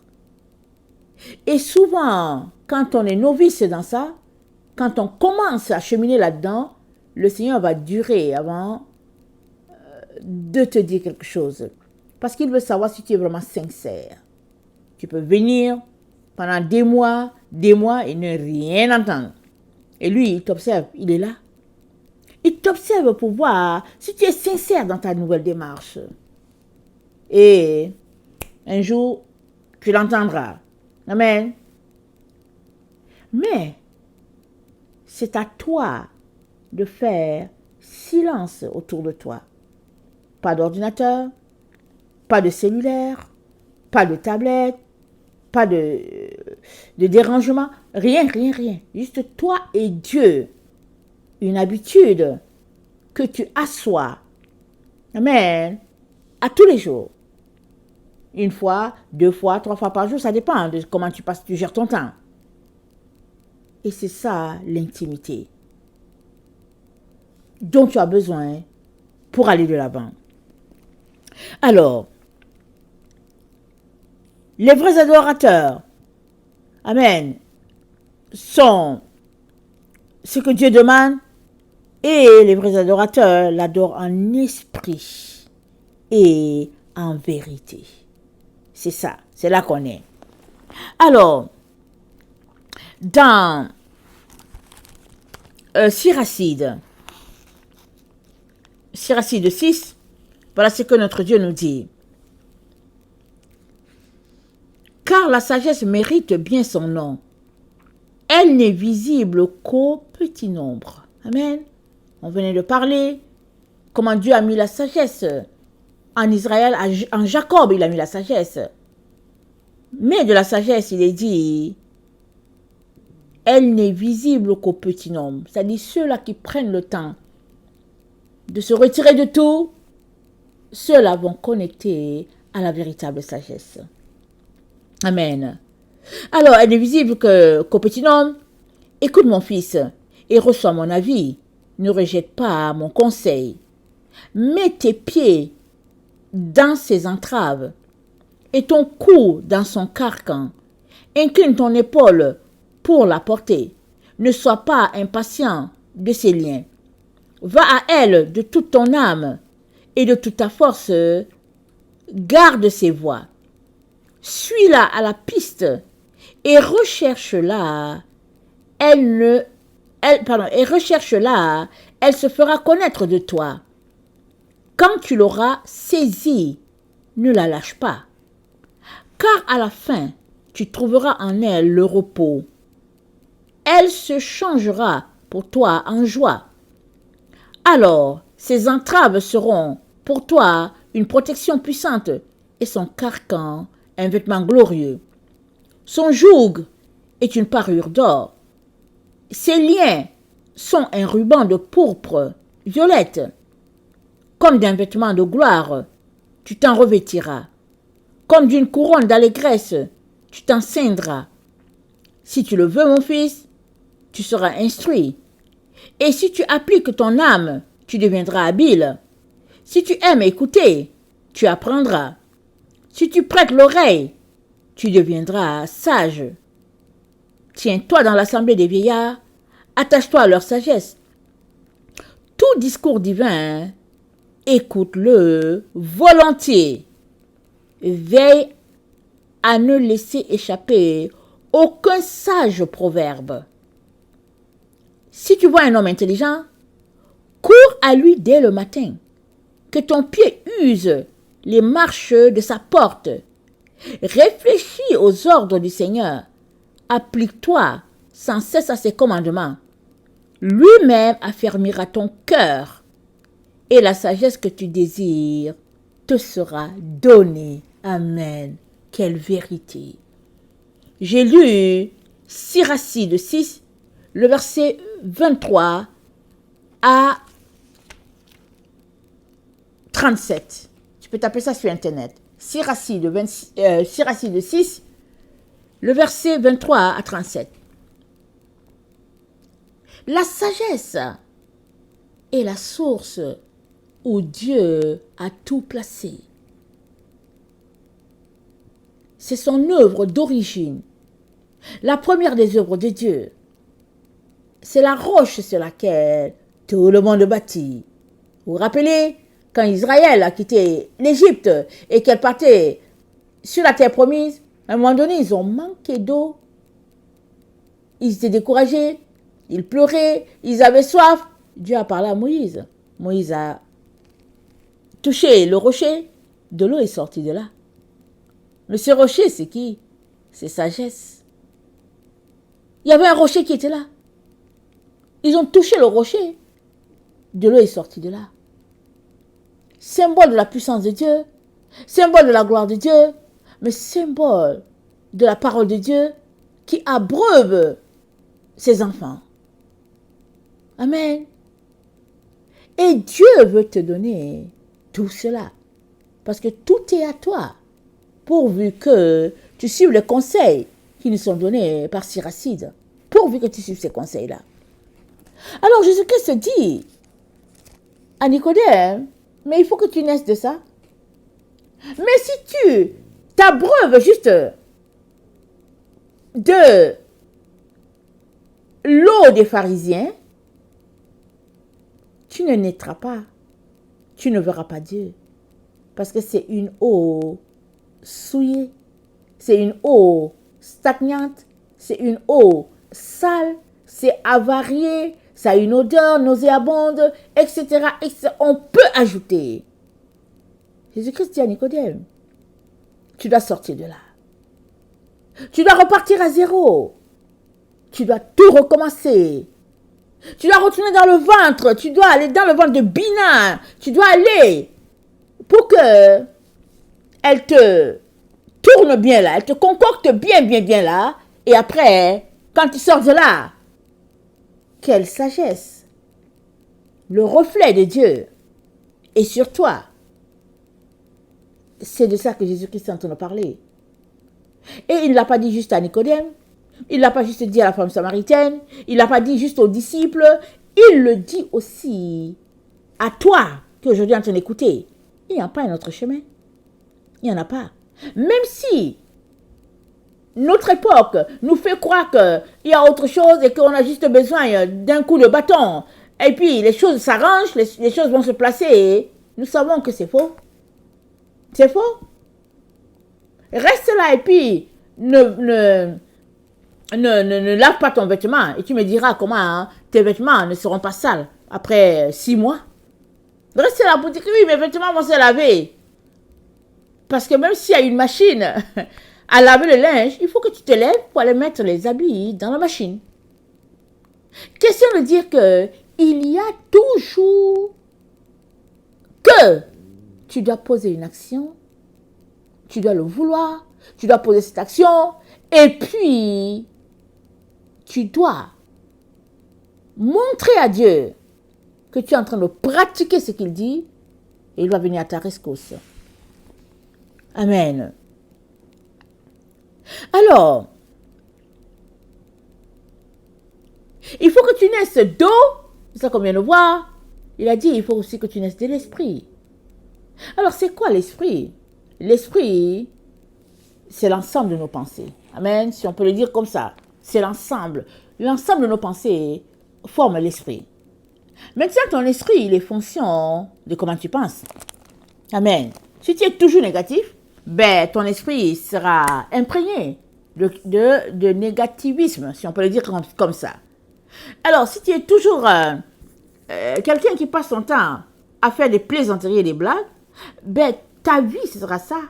Et souvent, quand on est novice dans ça, quand on commence à cheminer là-dedans, le Seigneur va durer avant de te dire quelque chose. Parce qu'il veut savoir si tu es vraiment sincère. Tu peux venir pendant des mois et ne rien entendre. Et lui, il t'observe, il est là. Il t'observe pour voir si tu es sincère dans ta nouvelle démarche. Et un jour, tu l'entendras. Amen. Mais, c'est à toi de faire silence autour de toi. Pas d'ordinateur, pas de cellulaire, pas de tablette, pas de dérangement, rien. Juste toi et Dieu. Une habitude que tu assois. Amen. À tous les jours. Une fois, 2 fois, 3 fois par jour, ça dépend de comment tu gères ton temps. Et c'est ça l'intimité dont tu as besoin pour aller de l'avant. Alors, les vrais adorateurs, amen, sont ce que Dieu demande, et les vrais adorateurs l'adorent en esprit et en vérité. C'est ça, c'est là qu'on est. Alors, dans Siracide 6, voilà ce que notre Dieu nous dit. Car la sagesse mérite bien son nom. Elle n'est visible qu'au petit nombre. Amen. On venait de parler comment Dieu a mis la sagesse en Israël, en Jacob, il a mis la sagesse. Mais de la sagesse, il est dit, elle n'est visible qu'au petit nombre. C'est-à-dire ceux-là qui prennent le temps de se retirer de tout, ceux-là vont connecter à la véritable sagesse. Amen. Alors, elle n'est visible qu'au petit nombre. Écoute mon fils et reçois mon avis. Ne rejette pas mon conseil. Mets tes pieds dans ses entraves et ton cou dans son carcan. Incline ton épaule pour la porter. Ne sois pas impatient de ses liens. Va à elle de toute ton âme et de toute ta force. Garde ses voies. Suis-la à la piste et recherche-la. Et recherche-la. Elle se fera connaître de toi. Quand tu l'auras saisie, ne la lâche pas. Car à la fin, tu trouveras en elle le repos. Elle se changera pour toi en joie. Alors, ses entraves seront pour toi une protection puissante et son carcan un vêtement glorieux. Son joug est une parure d'or. Ses liens sont un ruban de pourpre violette. Comme d'un vêtement de gloire, tu t'en revêtiras. Comme d'une couronne d'allégresse, tu t'en ceindras. Si tu le veux, mon fils, tu seras instruit. Et si tu appliques ton âme, tu deviendras habile. Si tu aimes écouter, tu apprendras. Si tu prêtes l'oreille, tu deviendras sage. Tiens-toi dans l'assemblée des vieillards, attache-toi à leur sagesse. Tout discours divin, écoute-le volontiers. Veille à ne laisser échapper aucun sage proverbe. Si tu vois un homme intelligent, cours à lui dès le matin. Que ton pied use les marches de sa porte. Réfléchis aux ordres du Seigneur. Applique-toi sans cesse à ses commandements. Lui-même affermira ton cœur. Et la sagesse que tu désires te sera donnée. Amen. Quelle vérité. J'ai lu Siracide 6, le verset 23 à 37. Tu peux taper ça sur Internet. Siracide 6, le verset 23 à 37. La sagesse est la source où Dieu a tout placé. C'est son œuvre d'origine. La première des œuvres de Dieu. C'est la roche sur laquelle tout le monde bâtit. Vous vous rappelez, quand Israël a quitté l'Égypte et qu'elle partait sur la terre promise, à un moment donné, ils ont manqué d'eau. Ils étaient découragés, ils pleuraient, ils avaient soif. Dieu a parlé à Moïse. Moïse a touché le rocher, de l'eau est sortie de là. Mais ce rocher, c'est qui? C'est sagesse. Il y avait un rocher qui était là. Ils ont touché le rocher, de l'eau est sortie de là. Symbole de la puissance de Dieu, symbole de la gloire de Dieu, mais symbole de la parole de Dieu qui abreuve ses enfants. Amen. Et Dieu veut te donner tout cela, parce que tout est à toi, pourvu que tu suives les conseils qui nous sont donnés par Siracide, pourvu que tu suives ces conseils-là. Alors Jésus-Christ dit à Nicodème, mais il faut que tu naisses de ça. Mais si tu t'abreuves juste de l'eau des pharisiens, tu ne naîtras pas. Tu ne verras pas Dieu. Parce que c'est une eau souillée. C'est une eau stagnante. C'est une eau sale. C'est avarié. Ça a une odeur nauséabonde, etc., etc. On peut ajouter. Jésus-Christ dit à Nicodème, tu dois sortir de là. Tu dois repartir à zéro. Tu dois tout recommencer. Tu dois retourner dans le ventre. Tu dois aller dans le ventre de Bina. Tu dois aller pour que elle te tourne bien là. Elle te concocte bien, bien, bien là. Et après, quand tu sors de là, quelle sagesse. Le reflet de Dieu est sur toi. C'est de ça que Jésus-Christ est en train de parler. Et il ne l'a pas dit juste à Nicodème. Il ne l'a pas juste dit à la femme samaritaine. Il ne l'a pas dit juste aux disciples. Il le dit aussi à toi, qui aujourd'hui est en train d'écouter. Il n'y a pas un autre chemin. Il n'y en a pas. Même si notre époque nous fait croire qu'il y a autre chose et qu'on a juste besoin d'un coup de bâton. Et puis les choses s'arrangent, les choses vont se placer et nous savons que c'est faux. C'est faux. Reste là et puis ne lave pas ton vêtement. Et tu me diras comment tes vêtements ne seront pas sales après 6 mois. Reste là pour dire que oui, mes vêtements vont se laver. Parce que même s'il y a une machine à laver le linge, il faut que tu te lèves pour aller mettre les habits dans la machine. Question de dire que il y a toujours que tu dois poser une action, tu dois le vouloir, tu dois poser cette action, et puis tu dois montrer à Dieu que tu es en train de pratiquer ce qu'il dit, et il va venir à ta rescousse. Amen. Alors, il faut que tu naisses d'eau, c'est ça qu'on vient de voir. Il a dit, il faut aussi que tu naisses de l'esprit. Alors, c'est quoi l'esprit? L'esprit, c'est l'ensemble de nos pensées. Amen, si on peut le dire comme ça. C'est l'ensemble. L'ensemble de nos pensées forme l'esprit. Maintenant, ton esprit, il est fonction de comment tu penses. Amen. Si tu es toujours négatif, ben, ton esprit sera imprégné de négativisme, si on peut le dire comme ça. Alors, si tu es toujours quelqu'un qui passe son temps à faire des plaisanteries et des blagues, ben, ta vie, ce sera ça.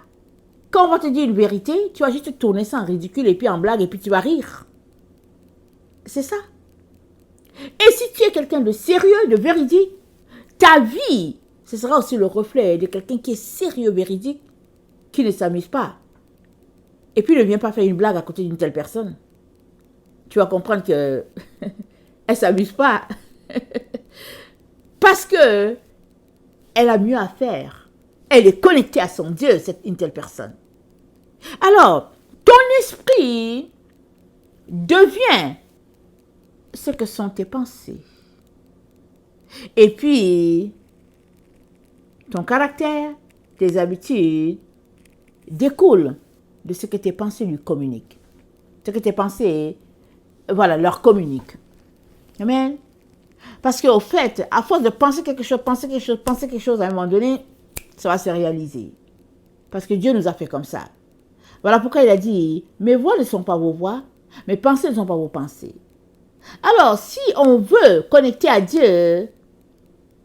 Quand on va te dire une vérité, tu vas juste tourner ça en ridicule et puis en blague et puis tu vas rire. C'est ça. Et si tu es quelqu'un de sérieux, de véridique, ta vie, ce sera aussi le reflet de quelqu'un qui est sérieux, véridique, qui ne s'amuse pas. Et puis ne vient pas faire une blague à côté d'une telle personne. Tu vas comprendre que elle ne s'amuse pas. Parce que elle a mieux à faire. Elle est connectée à son Dieu, une telle personne. Alors, ton esprit devient ce que sont tes pensées. Et puis, ton caractère, tes habitudes découlent de ce que tes pensées lui communiquent. Ce que tes pensées, voilà, leur communiquent. Amen. Parce qu'au fait, à force de penser quelque chose, à un moment donné, ça va se réaliser. Parce que Dieu nous a fait comme ça. Voilà pourquoi il a dit, mes voix ne sont pas vos voix, mes pensées ne sont pas vos pensées. Alors, si on veut connecter à Dieu,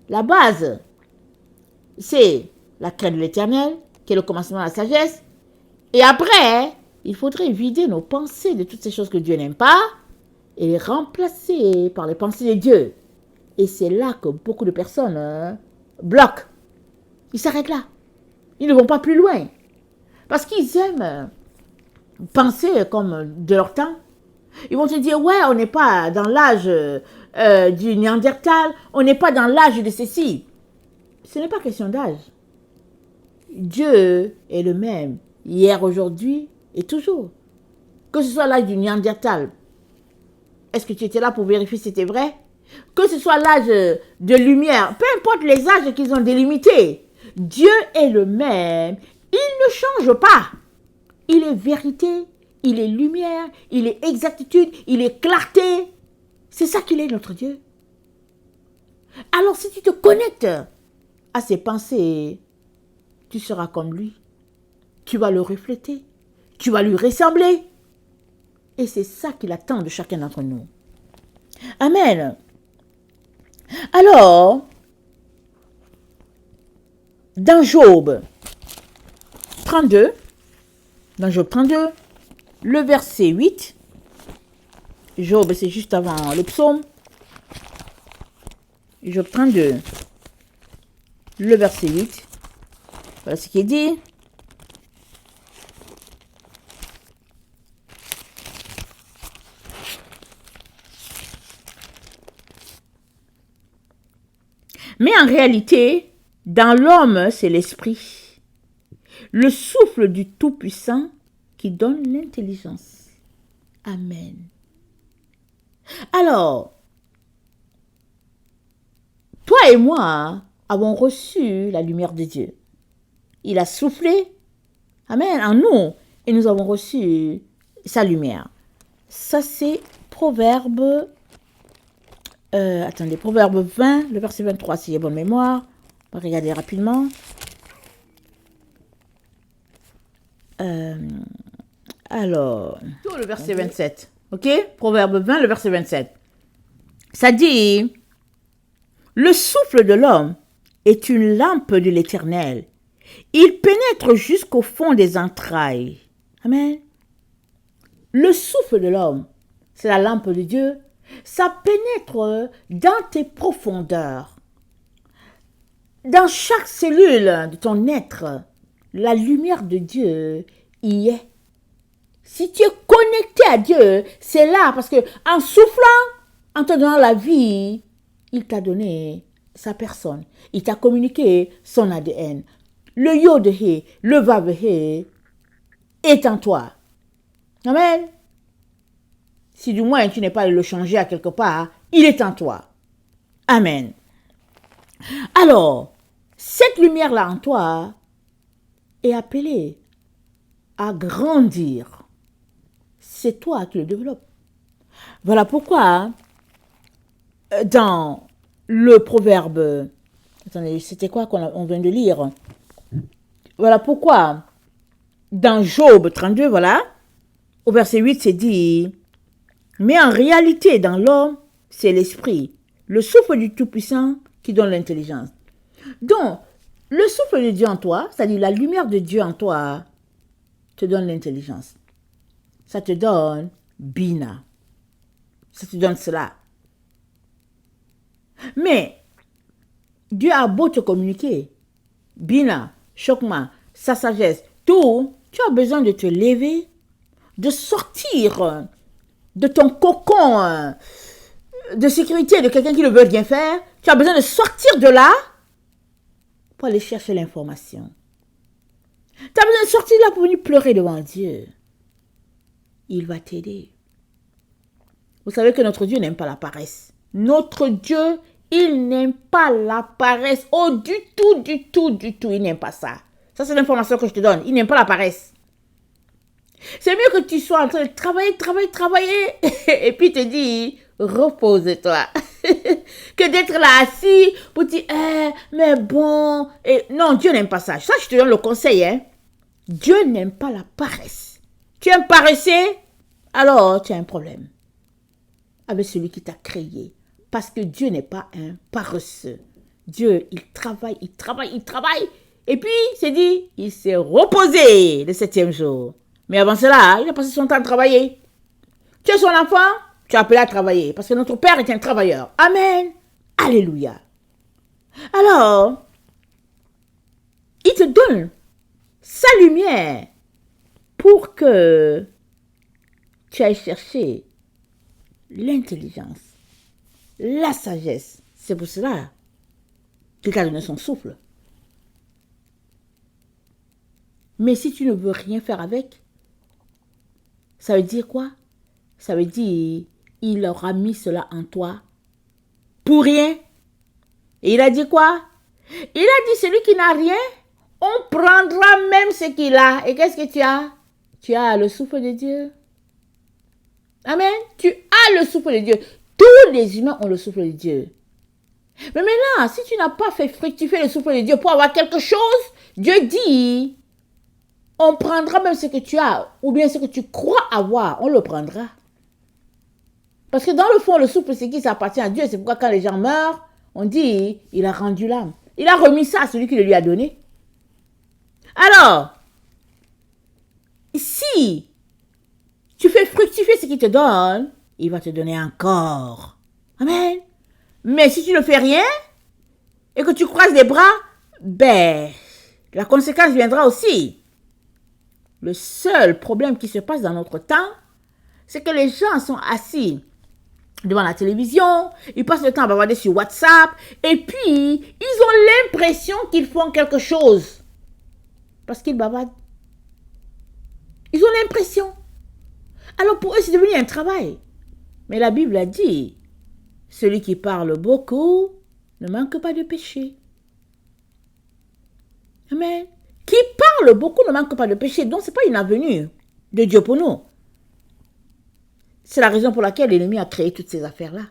la base, c'est la crainte de l'Éternel, qui est le commencement de la sagesse. Et après, il faudrait vider nos pensées de toutes ces choses que Dieu n'aime pas et les remplacer par les pensées de Dieu. Et c'est là que beaucoup de personnes bloquent. Ils s'arrêtent là. Ils ne vont pas plus loin. Parce qu'ils aiment penser comme de leur temps. Ils vont te dire, ouais, on n'est pas dans l'âge du Néandertal, on n'est pas dans l'âge de ceci. Ce n'est pas question d'âge. Dieu est le même, hier, aujourd'hui et toujours. Que ce soit l'âge du Néandertal, est-ce que tu étais là pour vérifier si c'était vrai? Que ce soit l'âge de lumière, peu importe les âges qu'ils ont délimités, Dieu est le même, il ne change pas. Il est vérité, il est lumière, il est exactitude, il est clarté. C'est ça qu'il est, notre Dieu. Alors si tu te connectes à ses pensées, tu seras comme lui. Tu vas le refléter, tu vas lui ressembler. Et c'est ça qu'il attend de chacun d'entre nous. Amen. Alors, dans Job 32, le verset 8, Job, c'est juste avant le psaume, Job 32, le verset 8, voilà ce qui est dit. Mais en réalité, dans l'homme, c'est l'esprit, le souffle du Tout-Puissant qui donne l'intelligence. Amen. Alors, toi et moi avons reçu la lumière de Dieu. Il a soufflé, amen, en nous, et nous avons reçu sa lumière. Ça, c'est Proverbe. Attendez, Proverbe 20, le verset 23, si j'ai bonne mémoire. On va regarder rapidement. Alors, le verset 27. Ok? Proverbe 20, le verset 27. Ça dit, le souffle de l'homme est une lampe de l'Éternel. Il pénètre jusqu'au fond des entrailles. Amen. Le souffle de l'homme, c'est la lampe de Dieu. Ça pénètre dans tes profondeurs. Dans chaque cellule de ton être, la lumière de Dieu y est. Si tu es connecté à Dieu, c'est là parce que en soufflant, en te donnant la vie, il t'a donné sa personne. Il t'a communiqué son ADN. Le Yod-Hé, le Vav-Hé est en toi. Amen. Si du moins tu n'es pas allé le changer à quelque part, il est en toi. Amen. Alors, cette lumière-là en toi est appelée à grandir. C'est toi qui le développes. Voilà pourquoi, dans le proverbe, attendez, c'était quoi qu'on vient de lire? Voilà pourquoi, dans Job 32, voilà, au verset 8, c'est dit, mais en réalité, dans l'homme, c'est l'esprit, le souffle du Tout-Puissant qui donne l'intelligence. Donc, le souffle de Dieu en toi, c'est-à-dire la lumière de Dieu en toi, te donne l'intelligence. Ça te donne Bina. Ça te donne cela. Mais, Dieu a beau te communiquer, Bina, Chokma, sa sagesse, tout, tu as besoin de te lever, de sortir de ton cocon de sécurité de quelqu'un qui ne veut rien faire. Tu as besoin de sortir de là pour aller chercher l'information. Tu as besoin de sortir de là pour venir pleurer devant Dieu. Il va t'aider. Vous savez que notre Dieu n'aime pas la paresse. Notre Dieu, il n'aime pas la paresse. Oh, du tout, il n'aime pas ça. Ça, c'est l'information que je te donne. Il n'aime pas la paresse. C'est mieux que tu sois en train de travailler, et puis te dis, repose-toi. Que d'être là assis pour dire, mais bon. Et non, Dieu n'aime pas ça. Ça, je te donne le conseil, hein. Dieu n'aime pas la paresse. Tu es un paresseux, alors tu as un problème avec celui qui t'a créé. Parce que Dieu n'est pas un paresseux. Dieu, il travaille. Et puis, il s'est dit, il s'est reposé le 7e jour. Mais avant cela, il a passé son temps à travailler. Tu es son enfant, tu es appelé à travailler. Parce que notre Père est un travailleur. Amen. Alléluia. Alors, il te donne sa lumière pour que tu ailles chercher l'intelligence, la sagesse. C'est pour cela qu'il t'a donné son souffle. Mais si tu ne veux rien faire avec, ça veut dire quoi? Ça veut dire, il aura mis cela en toi pour rien. Et il a dit quoi? Il a dit, celui qui n'a rien, on prendra même ce qu'il a. Et qu'est-ce que tu as? Tu as le souffle de Dieu. Amen. Tu as le souffle de Dieu. Tous les humains ont le souffle de Dieu. Mais maintenant, si tu n'as pas fait fructifier le souffle de Dieu pour avoir quelque chose, Dieu dit, on prendra même ce que tu as, ou bien ce que tu crois avoir, on le prendra. Parce que dans le fond, le souffle, c'est qui? Ça appartient à Dieu. C'est pourquoi quand les gens meurent, on dit, il a rendu l'âme. Il a remis ça à celui qui le lui a donné. Alors, si tu fais fructifier ce qu'il te donne, il va te donner encore. Amen. Mais si tu ne fais rien, et que tu croises les bras, ben, la conséquence viendra aussi. Le seul problème qui se passe dans notre temps, c'est que les gens sont assis devant la télévision, ils passent le temps à bavarder sur WhatsApp, et puis, ils ont l'impression qu'ils font quelque chose. Parce qu'ils bavardent. Ils ont l'impression. Alors pour eux, c'est devenu un travail. Mais la Bible a dit, celui qui parle beaucoup ne manque pas de péché. Amen. Qui parle beaucoup ne manque pas de péché. Donc, ce n'est pas une avenue de Dieu pour nous. C'est la raison pour laquelle l'ennemi a créé toutes ces affaires-là.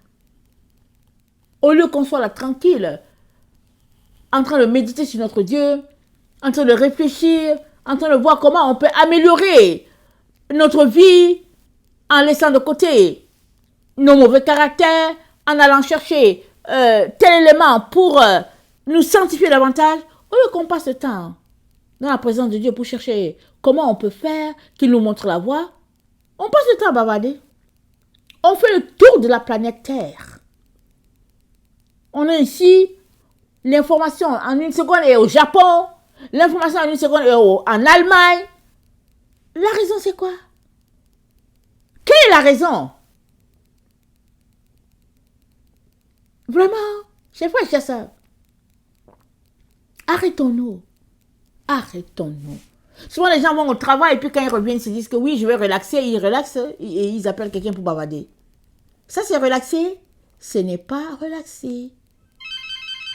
Au lieu qu'on soit là tranquille, en train de méditer sur notre Dieu, en train de réfléchir, en train de voir comment on peut améliorer notre vie en laissant de côté nos mauvais caractères, en allant chercher tel élément pour nous sanctifier davantage, au lieu qu'on passe le temps dans la présence de Dieu pour chercher comment on peut faire, qu'il nous montre la voie, on passe le temps à bavarder. On fait le tour de la planète Terre. On a ici, l'information en une seconde est au Japon, l'information en une seconde est en Allemagne. La raison, c'est quoi? Quelle est la raison? Vraiment, chaque fois je dis ça. Arrêtons-nous. Arrêtons-nous. Souvent, les gens vont au travail et puis quand ils reviennent, ils se disent que oui, je vais relaxer. Ils relaxent et ils appellent quelqu'un pour bavarder. Ça, c'est relaxer? Ce n'est pas relaxer.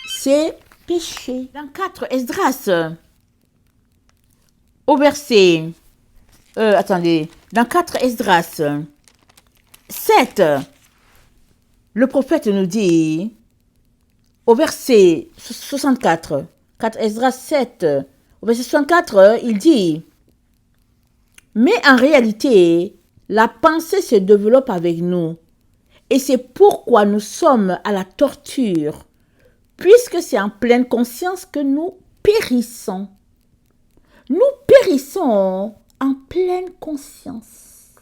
C'est péché. Dans 4 Esdras, au verset... dans 4 Esdras 7, le prophète nous dit, au verset 64, 4 Esdras 7, au verset 64, il dit, mais en réalité, la pensée se développe avec nous, et c'est pourquoi nous sommes à la torture, puisque c'est en pleine conscience que nous périssons. Nous périssons en pleine conscience.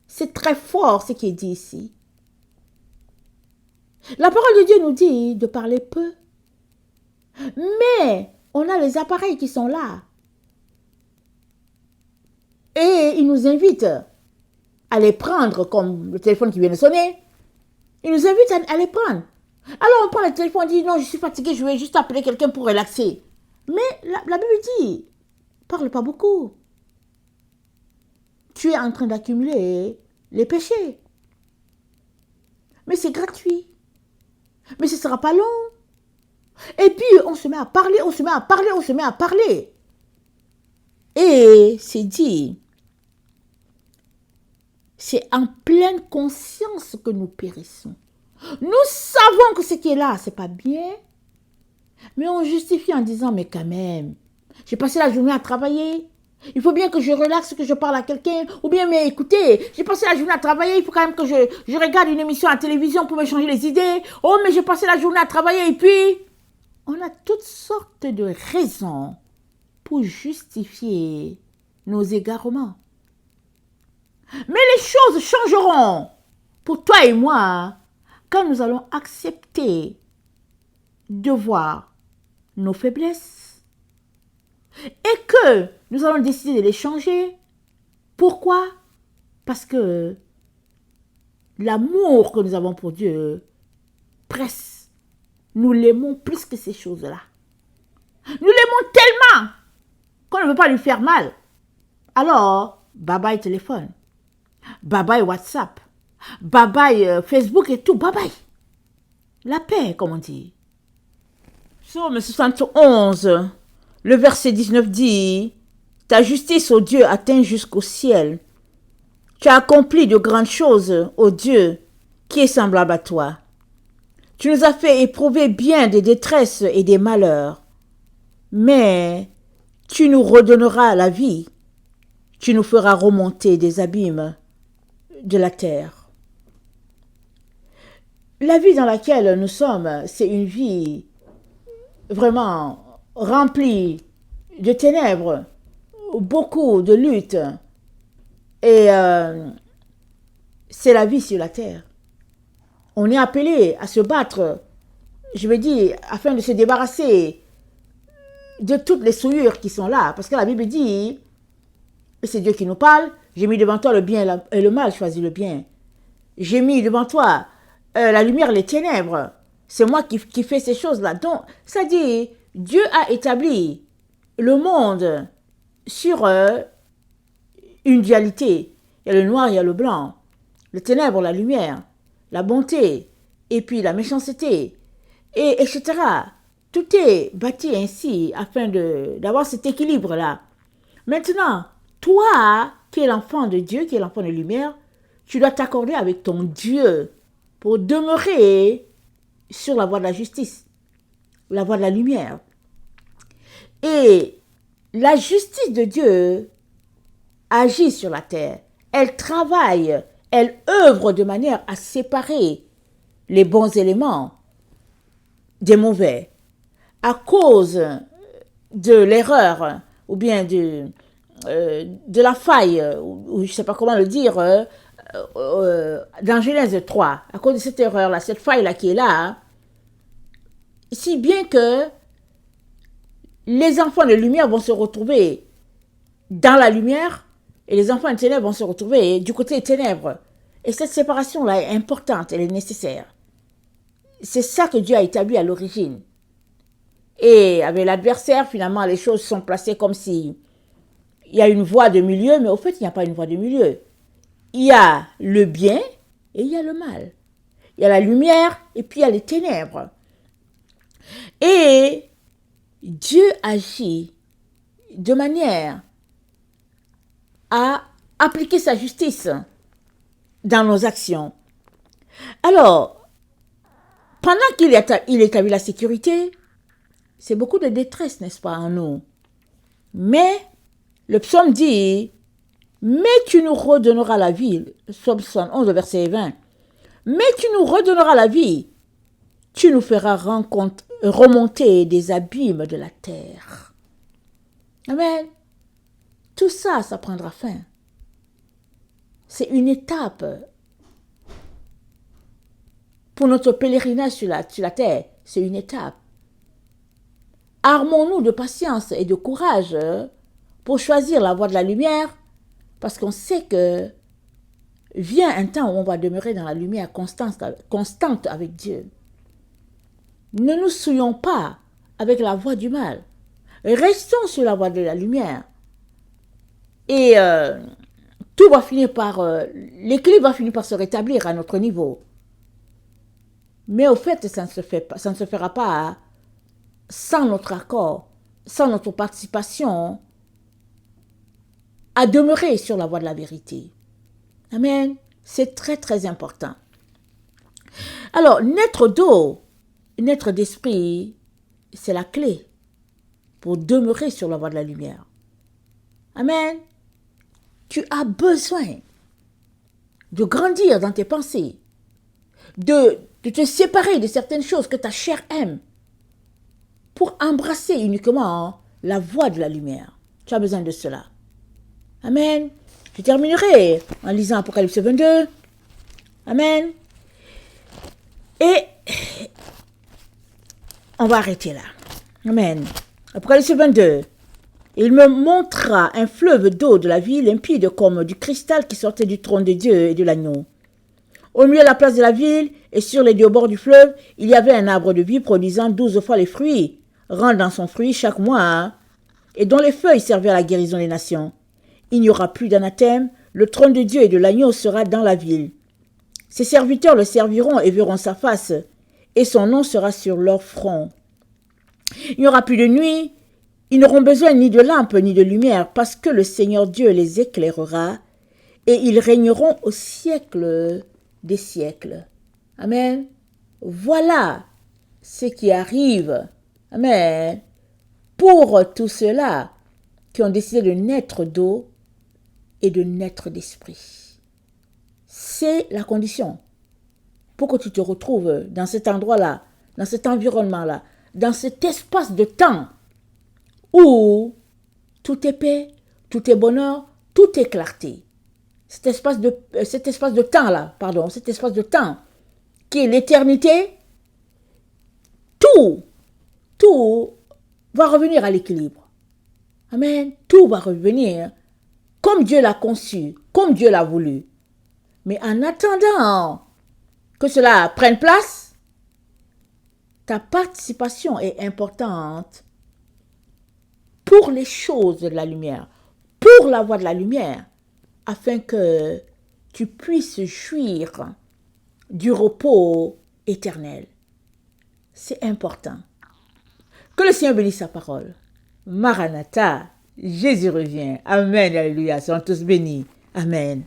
C'est très fort ce qui est dit ici. La parole de Dieu nous dit de parler peu. Mais on a les appareils qui sont là. Et il nous invite à les prendre, comme le téléphone qui vient de sonner. Il nous invite à les prendre. Alors on prend le téléphone et dit non, je suis fatigué, je vais juste appeler quelqu'un pour relaxer. Mais la Bible dit, parle pas beaucoup. Tu es en train d'accumuler les péchés. Mais c'est gratuit. Mais ce ne sera pas long. Et puis, on se met à parler, on se met à parler, on se met à parler. Et c'est dit, c'est en pleine conscience que nous périssons. Nous savons que ce qui est là, ce n'est pas bien. Mais on justifie en disant, mais quand même, j'ai passé la journée à travailler. Il faut bien que je relaxe, que je parle à quelqu'un. Ou bien, mais écoutez, j'ai passé la journée à travailler. Il faut quand même que je regarde une émission à la télévision pour me changer les idées. Oh, mais j'ai passé la journée à travailler. Et puis, on a toutes sortes de raisons pour justifier nos égarements. Mais les choses changeront pour toi et moi quand nous allons accepter de voir nos faiblesses et que nous allons décider de les changer. Pourquoi? Parce que l'amour que nous avons pour Dieu presse. Nous l'aimons plus que ces choses-là. Nous l'aimons tellement qu'on ne veut pas lui faire mal. Alors, bye bye téléphone, bye bye WhatsApp, bye bye Facebook et tout, bye bye. La paix, comme on dit. Psaume 71, le verset 19 dit, « Ta justice, ô Dieu, atteint jusqu'au ciel. Tu as accompli de grandes choses, ô Dieu, qui est semblable à toi. Tu nous as fait éprouver bien des détresses et des malheurs, mais tu nous redonneras la vie. Tu nous feras remonter des abîmes de la terre. » La vie dans laquelle nous sommes, c'est une vie vraiment remplie de ténèbres, beaucoup de luttes. Et c'est la vie sur la terre. On est appelé à se battre, je veux dire, afin de se débarrasser de toutes les souillures qui sont là. Parce que la Bible dit, et c'est Dieu qui nous parle, j'ai mis devant toi le bien et le mal, choisis le bien. J'ai mis devant toi la lumière et les ténèbres. C'est moi qui fais ces choses-là. Donc, ça dit, Dieu a établi le monde sur une dualité. Il y a le noir, il y a le blanc, le ténèbre, la lumière, la bonté, et puis la méchanceté, et etc. Tout est bâti ainsi afin d'avoir cet équilibre-là. Maintenant, toi, qui es l'enfant de Dieu, qui es l'enfant de lumière, tu dois t'accorder avec ton Dieu pour demeurer sur la voie de la justice, la voie de la lumière. Et la justice de Dieu agit sur la terre. Elle travaille, elle œuvre de manière à séparer les bons éléments des mauvais. À cause de l'erreur ou bien de la faille, ou je ne sais pas comment le dire, dans Genèse 3, à cause de cette erreur-là, cette faille-là qui est là, si bien que les enfants de lumière vont se retrouver dans la lumière et les enfants de ténèbres vont se retrouver du côté des ténèbres. Et cette séparation-là est importante, elle est nécessaire. C'est ça que Dieu a établi à l'origine. Et avec l'adversaire, finalement, les choses sont placées comme si il y a une voie de milieu, mais au fait, il n'y a pas une voie de milieu. Il y a le bien et il y a le mal. Il y a la lumière et puis il y a les ténèbres. Et Dieu agit de manière à appliquer sa justice dans nos actions. Alors, pendant qu'il établit la sécurité, c'est beaucoup de détresse, n'est-ce pas, en nous. Mais le psaume dit, mais tu nous redonneras la vie, psaume 71, verset 20, mais tu nous redonneras la vie, tu nous feras remonter des abîmes de la terre. Amen. Tout ça, ça prendra fin. C'est une étape pour notre pèlerinage sur la terre. C'est une étape. Armons-nous de patience et de courage pour choisir la voie de la lumière, parce qu'on sait que vient un temps où on va demeurer dans la lumière constante avec Dieu. Ne nous souillons pas avec la voie du mal. Restons sur la voie de la lumière. Et tout va finir par... l'équilibre va finir par se rétablir à notre niveau. Mais au fait, ça ne se fera pas sans notre accord, sans notre participation à demeurer sur la voie de la vérité. Amen. C'est très, très important. Alors, naître d'eau, naître d'esprit, c'est la clé pour demeurer sur la voie de la lumière. Amen. Tu as besoin de grandir dans tes pensées, de te séparer de certaines choses que ta chair aime pour embrasser uniquement la voie de la lumière. Tu as besoin de cela. Amen. Je terminerai en lisant Apocalypse 22. Amen. Et on va arrêter là. Amen. Apocalypse 22. Il me montra un fleuve d'eau de la vie limpide comme du cristal qui sortait du trône de Dieu et de l'agneau. Au milieu de la place de la ville et sur les deux bords du fleuve, il y avait un arbre de vie produisant 12 fois les fruits, rendant son fruit chaque mois, et dont les feuilles servaient à la guérison des nations. Il n'y aura plus d'anathème, le trône de Dieu et de l'agneau sera dans la ville. Ses serviteurs le serviront et verront sa face, et son nom sera sur leur front. Il n'y aura plus de nuit, ils n'auront besoin ni de lampe ni de lumière, parce que le Seigneur Dieu les éclairera, et ils régneront au siècle des siècles. Amen. Voilà ce qui arrive. Amen. Pour tous ceux-là qui ont décidé de naître d'eau et de naître d'esprit. C'est la condition pour que tu te retrouves dans cet endroit-là, dans cet environnement-là, dans cet espace de temps où tout est paix, tout est bonheur, tout est clarté. Cet espace de temps-là, cet espace de temps qui est l'éternité, tout va revenir à l'équilibre. Amen. Tout va revenir comme Dieu l'a conçu, comme Dieu l'a voulu. Mais en attendant que cela prenne place, ta participation est importante pour les choses de la lumière, pour la voie de la lumière, afin que tu puisses jouir du repos éternel. C'est important. Que le Seigneur bénisse sa parole. Maranatha, Jésus revient. Amen, alléluia. Soyons tous bénis. Amen.